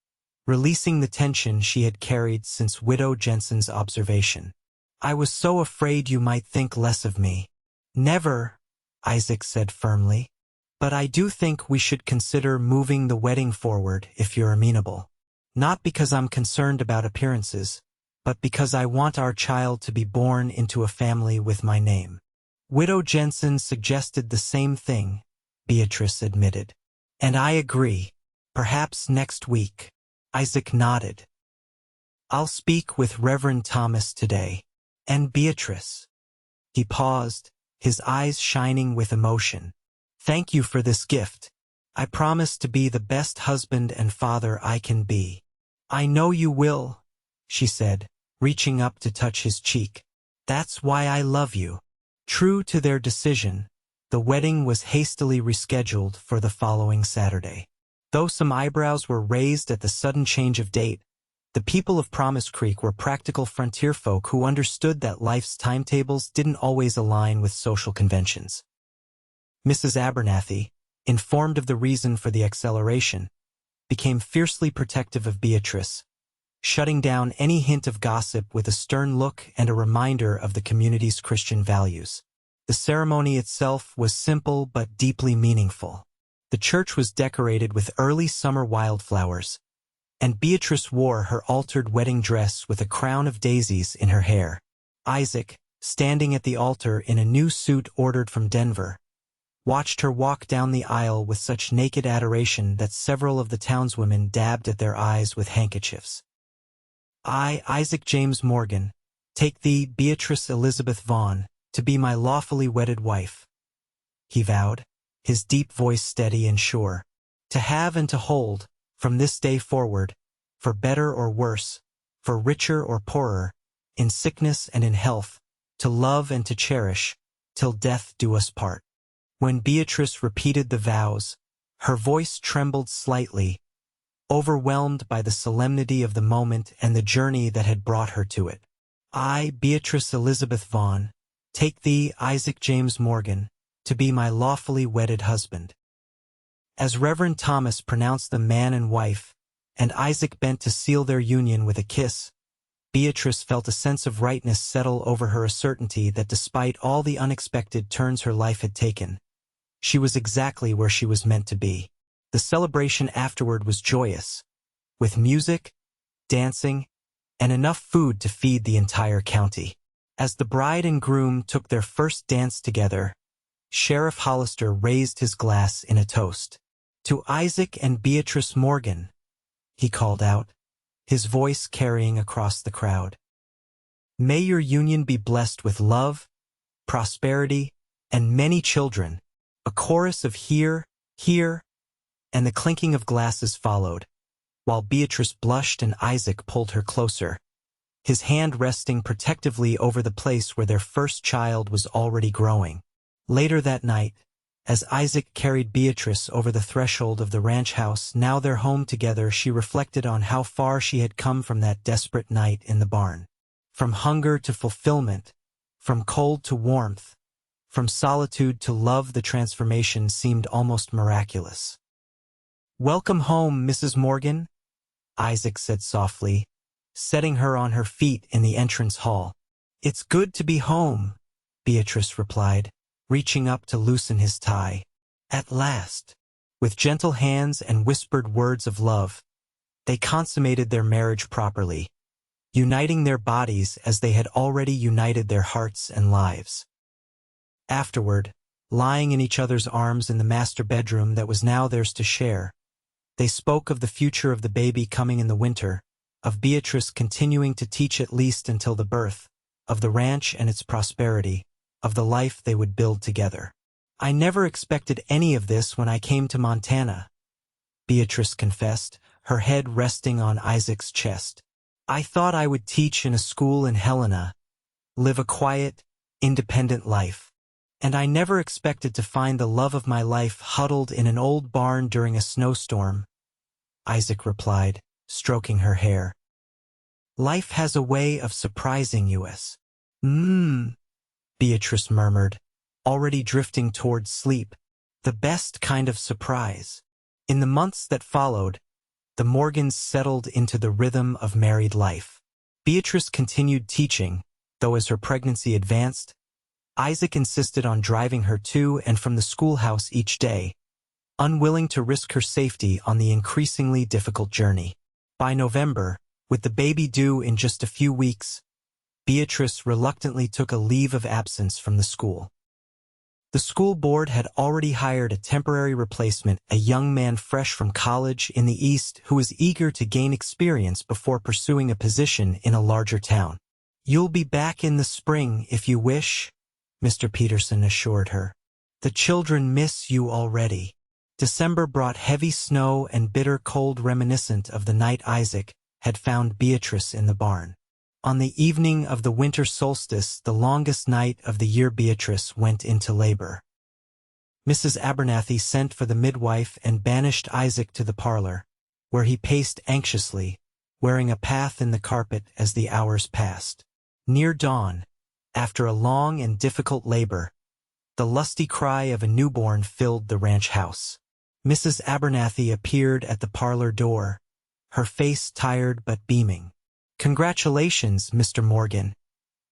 releasing the tension she had carried since Widow Jensen's observation. "I was so afraid you might think less of me." "Never," Isaac said firmly. "But I do think we should consider moving the wedding forward if you're amenable. Not because I'm concerned about appearances, but because I want our child to be born into a family with my name." Widow Jensen suggested the same thing, Beatrice admitted. "And I agree. Perhaps next week." Isaac nodded. "I'll speak with Reverend Thomas today. And Beatrice." He paused, his eyes shining with emotion. "Thank you for this gift. I promise to be the best husband and father I can be." "I know you will," she said, reaching up to touch his cheek. "That's why I love you." True to their decision, the wedding was hastily rescheduled for the following Saturday. Though some eyebrows were raised at the sudden change of date, the people of Promise Creek were practical frontier folk who understood that life's timetables didn't always align with social conventions. Mrs. Abernathy, informed of the reason for the acceleration, became fiercely protective of Beatrice, shutting down any hint of gossip with a stern look and a reminder of the community's Christian values. The ceremony itself was simple but deeply meaningful. The church was decorated with early summer wildflowers, and Beatrice wore her altered wedding dress with a crown of daisies in her hair. Isaac, standing at the altar in a new suit ordered from Denver, watched her walk down the aisle with such naked adoration that several of the townswomen dabbed at their eyes with handkerchiefs. "I, Isaac James Morgan, take thee, Beatrice Elizabeth Vaughn, to be my lawfully wedded wife," he vowed, his deep voice steady and sure. "To have and to hold, from this day forward, for better or worse, for richer or poorer, in sickness and in health, to love and to cherish, till death do us part." When Beatrice repeated the vows, her voice trembled slightly, overwhelmed by the solemnity of the moment and the journey that had brought her to it. "I, Beatrice Elizabeth Vaughn, Take thee, Isaac James Morgan, to be my lawfully wedded husband." As Reverend Thomas pronounced them man and wife, and Isaac bent to seal their union with a kiss, Beatrice felt a sense of rightness settle over her, a certainty that despite all the unexpected turns her life had taken, she was exactly where she was meant to be. The celebration afterward was joyous, with music, dancing, and enough food to feed the entire county. As the bride and groom took their first dance together, Sheriff Hollister raised his glass in a toast. "To Isaac and Beatrice Morgan," he called out, his voice carrying across the crowd. "May your union be blessed with love, prosperity, and many children." A chorus of "Hear, hear," and the clinking of glasses followed, while Beatrice blushed and Isaac pulled her closer, his hand resting protectively over the place where their first child was already growing. Later that night, as Isaac carried Beatrice over the threshold of the ranch house, now their home together, she reflected on how far she had come from that desperate night in the barn. From hunger to fulfillment, from cold to warmth, from solitude to love, the transformation seemed almost miraculous. "Welcome home, Mrs. Morgan," Isaac said softly, setting her on her feet in the entrance hall. "It's good to be home," Beatrice replied, reaching up to loosen his tie. At last, with gentle hands and whispered words of love, they consummated their marriage properly, uniting their bodies as they had already united their hearts and lives. Afterward, lying in each other's arms in the master bedroom that was now theirs to share, they spoke of the future of the baby coming in the winter, of Beatrice continuing to teach at least until the birth, of the ranch and its prosperity, of the life they would build together. "I never expected any of this when I came to Montana," Beatrice confessed, her head resting on Isaac's chest. "I thought I would teach in a school in Helena, live a quiet, independent life. And I never expected to find the love of my life huddled in an old barn during a snowstorm," Isaac replied, stroking her hair. "Life has a way of surprising us." Beatrice murmured, already drifting toward sleep. "The best kind of surprise." In the months that followed, the Morgans settled into the rhythm of married life. Beatrice continued teaching, though as her pregnancy advanced, Isaac insisted on driving her to and from the schoolhouse each day, unwilling to risk her safety on the increasingly difficult journey. By November, with the baby due in just a few weeks, Beatrice reluctantly took a leave of absence from the school. The school board had already hired a temporary replacement, a young man fresh from college in the East who was eager to gain experience before pursuing a position in a larger town. "You'll be back in the spring if you wish," Mr. Peterson assured her. "The children miss you already." December brought heavy snow and bitter cold reminiscent of the night Isaac had found Beatrice in the barn. On the evening of the winter solstice, the longest night of the year, Beatrice went into labor. Mrs. Abernathy sent for the midwife and banished Isaac to the parlor, where he paced anxiously, wearing a path in the carpet as the hours passed. Near dawn, after a long and difficult labor, the lusty cry of a newborn filled the ranch house. Mrs. Abernathy appeared at the parlor door, her face tired but beaming. "Congratulations, Mr. Morgan,"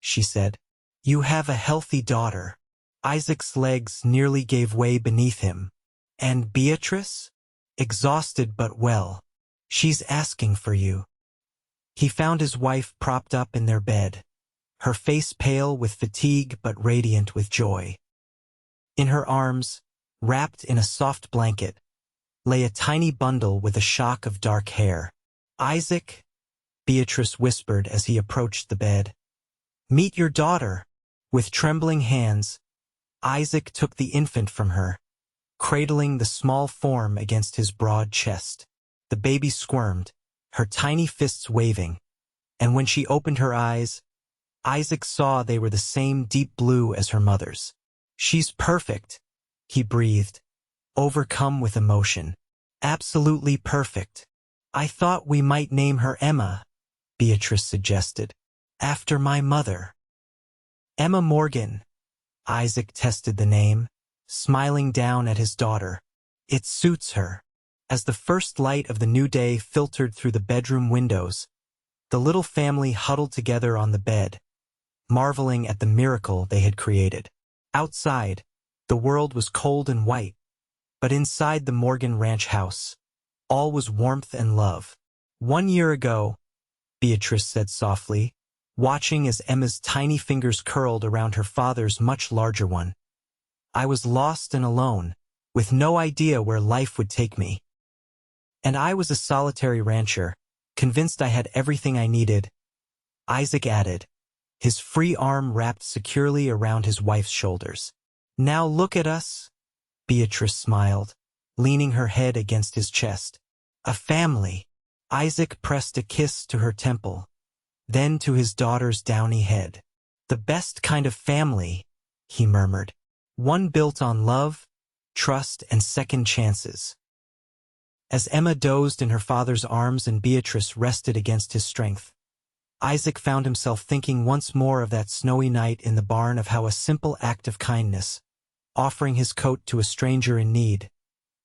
she said. "You have a healthy daughter." Isaac's legs nearly gave way beneath him. "And Beatrice?" "Exhausted but well. She's asking for you." He found his wife propped up in their bed, her face pale with fatigue but radiant with joy. In her arms, wrapped in a soft blanket, lay a tiny bundle with a shock of dark hair. "Isaac," Beatrice whispered as he approached the bed. "Meet your daughter." With trembling hands, Isaac took the infant from her, cradling the small form against his broad chest. The baby squirmed, her tiny fists waving, and when she opened her eyes, Isaac saw they were the same deep blue as her mother's. "She's perfect," he breathed, overcome with emotion. "Absolutely perfect. I thought we might name her Emma," Beatrice suggested. "After my mother." "Emma Morgan," Isaac tested the name, smiling down at his daughter. It suits her. As the first light of the new day filtered through the bedroom windows, the little family huddled together on the bed, marveling at the miracle they had created. Outside, the world was cold and white, but inside the Morgan Ranch house, all was warmth and love. 1 year ago, Beatrice said softly, watching as Emma's tiny fingers curled around her father's much larger one. I was lost and alone, with no idea where life would take me. And I was a solitary rancher, convinced I had everything I needed. Isaac added, his free arm wrapped securely around his wife's shoulders. Now look at us, Beatrice smiled, leaning her head against his chest. A family. Isaac pressed a kiss to her temple, then to his daughter's downy head. The best kind of family, he murmured. One built on love, trust, and second chances. As Emma dozed in her father's arms and Beatrice rested against his strength, Isaac found himself thinking once more of that snowy night in the barn, of how a simple act of kindness, offering his coat to a stranger in need,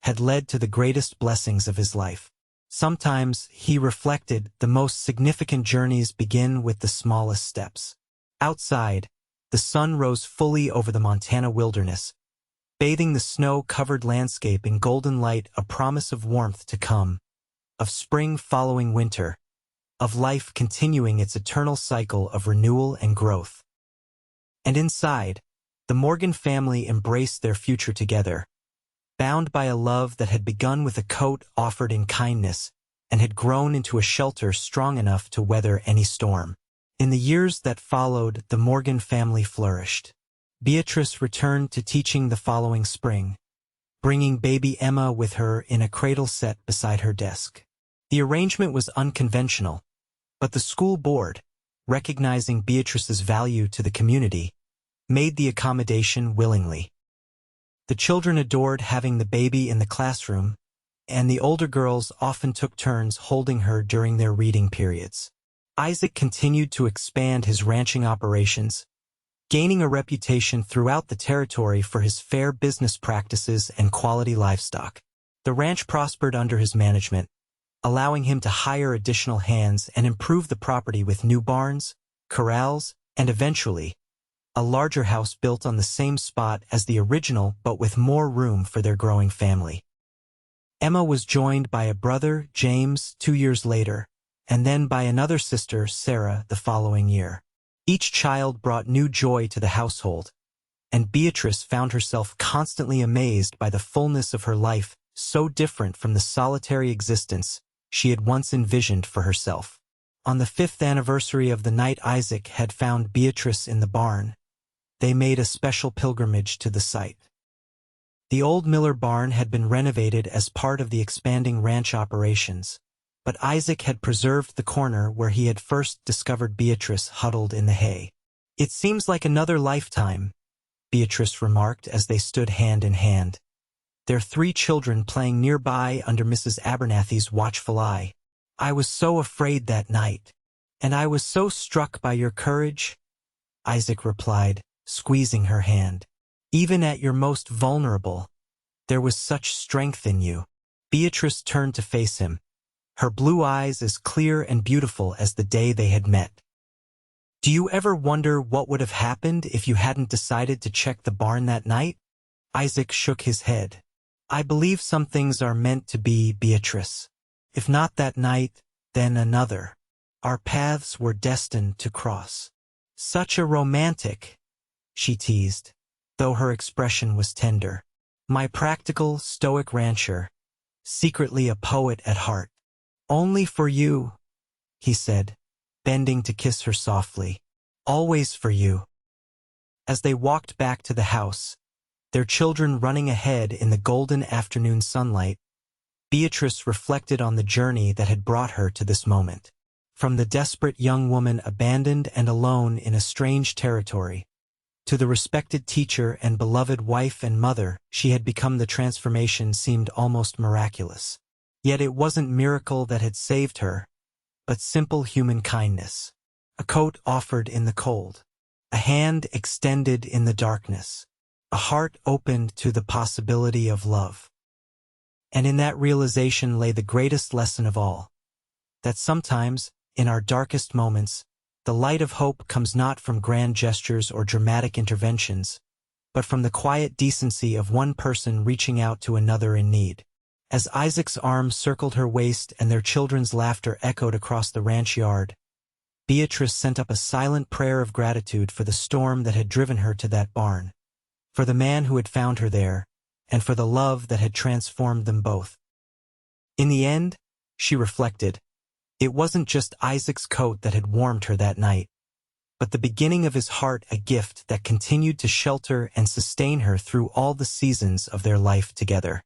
had led to the greatest blessings of his life. Sometimes, he reflected, the most significant journeys begin with the smallest steps. Outside, the sun rose fully over the Montana wilderness, bathing the snow-covered landscape in golden light, a promise of warmth to come, of spring following winter, of life continuing its eternal cycle of renewal and growth. And inside, the Morgan family embraced their future together, bound by a love that had begun with a coat offered in kindness and had grown into a shelter strong enough to weather any storm. In the years that followed, the Morgan family flourished. Beatrice returned to teaching the following spring, bringing baby Emma with her in a cradle set beside her desk. The arrangement was unconventional, but the school board, recognizing Beatrice's value to the community, made the accommodation willingly. The children adored having the baby in the classroom, and the older girls often took turns holding her during their reading periods. Isaac continued to expand his ranching operations, gaining a reputation throughout the territory for his fair business practices and quality livestock. The ranch prospered under his management, allowing him to hire additional hands and improve the property with new barns, corrals, and eventually, a larger house built on the same spot as the original but with more room for their growing family. Emma was joined by a brother, James, 2 years later, and then by another sister, Sarah, the following year. Each child brought new joy to the household, and Beatrice found herself constantly amazed by the fullness of her life, so different from the solitary existence she had once envisioned for herself. On the 5th anniversary of the night Isaac had found Beatrice in the barn, they made a special pilgrimage to the site. The old Miller barn had been renovated as part of the expanding ranch operations, but Isaac had preserved the corner where he had first discovered Beatrice huddled in the hay. It seems like another lifetime, Beatrice remarked as they stood hand in hand, their 3 children playing nearby under Mrs. Abernathy's watchful eye. I was so afraid that night, and I was so struck by your courage, Isaac replied, squeezing her hand. Even at your most vulnerable, there was such strength in you. Beatrice turned to face him, her blue eyes as clear and beautiful as the day they had met. Do you ever wonder what would have happened if you hadn't decided to check the barn that night? Isaac shook his head. I believe some things are meant to be, Beatrice. If not that night, then another. Our paths were destined to cross. Such a romantic, she teased, though her expression was tender. My practical, stoic rancher, secretly a poet at heart. Only for you, he said, bending to kiss her softly. Always for you. As they walked back to the house, their children running ahead in the golden afternoon sunlight, Beatrice reflected on the journey that had brought her to this moment. From the desperate young woman abandoned and alone in a strange territory, to the respected teacher and beloved wife and mother she had become, the transformation seemed almost miraculous. Yet it wasn't miracle that had saved her, but simple human kindness. A coat offered in the cold. A hand extended in the darkness. A heart opened to the possibility of love. And in that realization lay the greatest lesson of all. That sometimes, in our darkest moments, the light of hope comes not from grand gestures or dramatic interventions, but from the quiet decency of one person reaching out to another in need. As Isaac's arms circled her waist and their children's laughter echoed across the ranch yard, Beatrice sent up a silent prayer of gratitude for the storm that had driven her to that barn, for the man who had found her there, and for the love that had transformed them both. In the end, she reflected, it wasn't just Isaac's coat that had warmed her that night, but the beginning of his heart, a gift that continued to shelter and sustain her through all the seasons of their life together.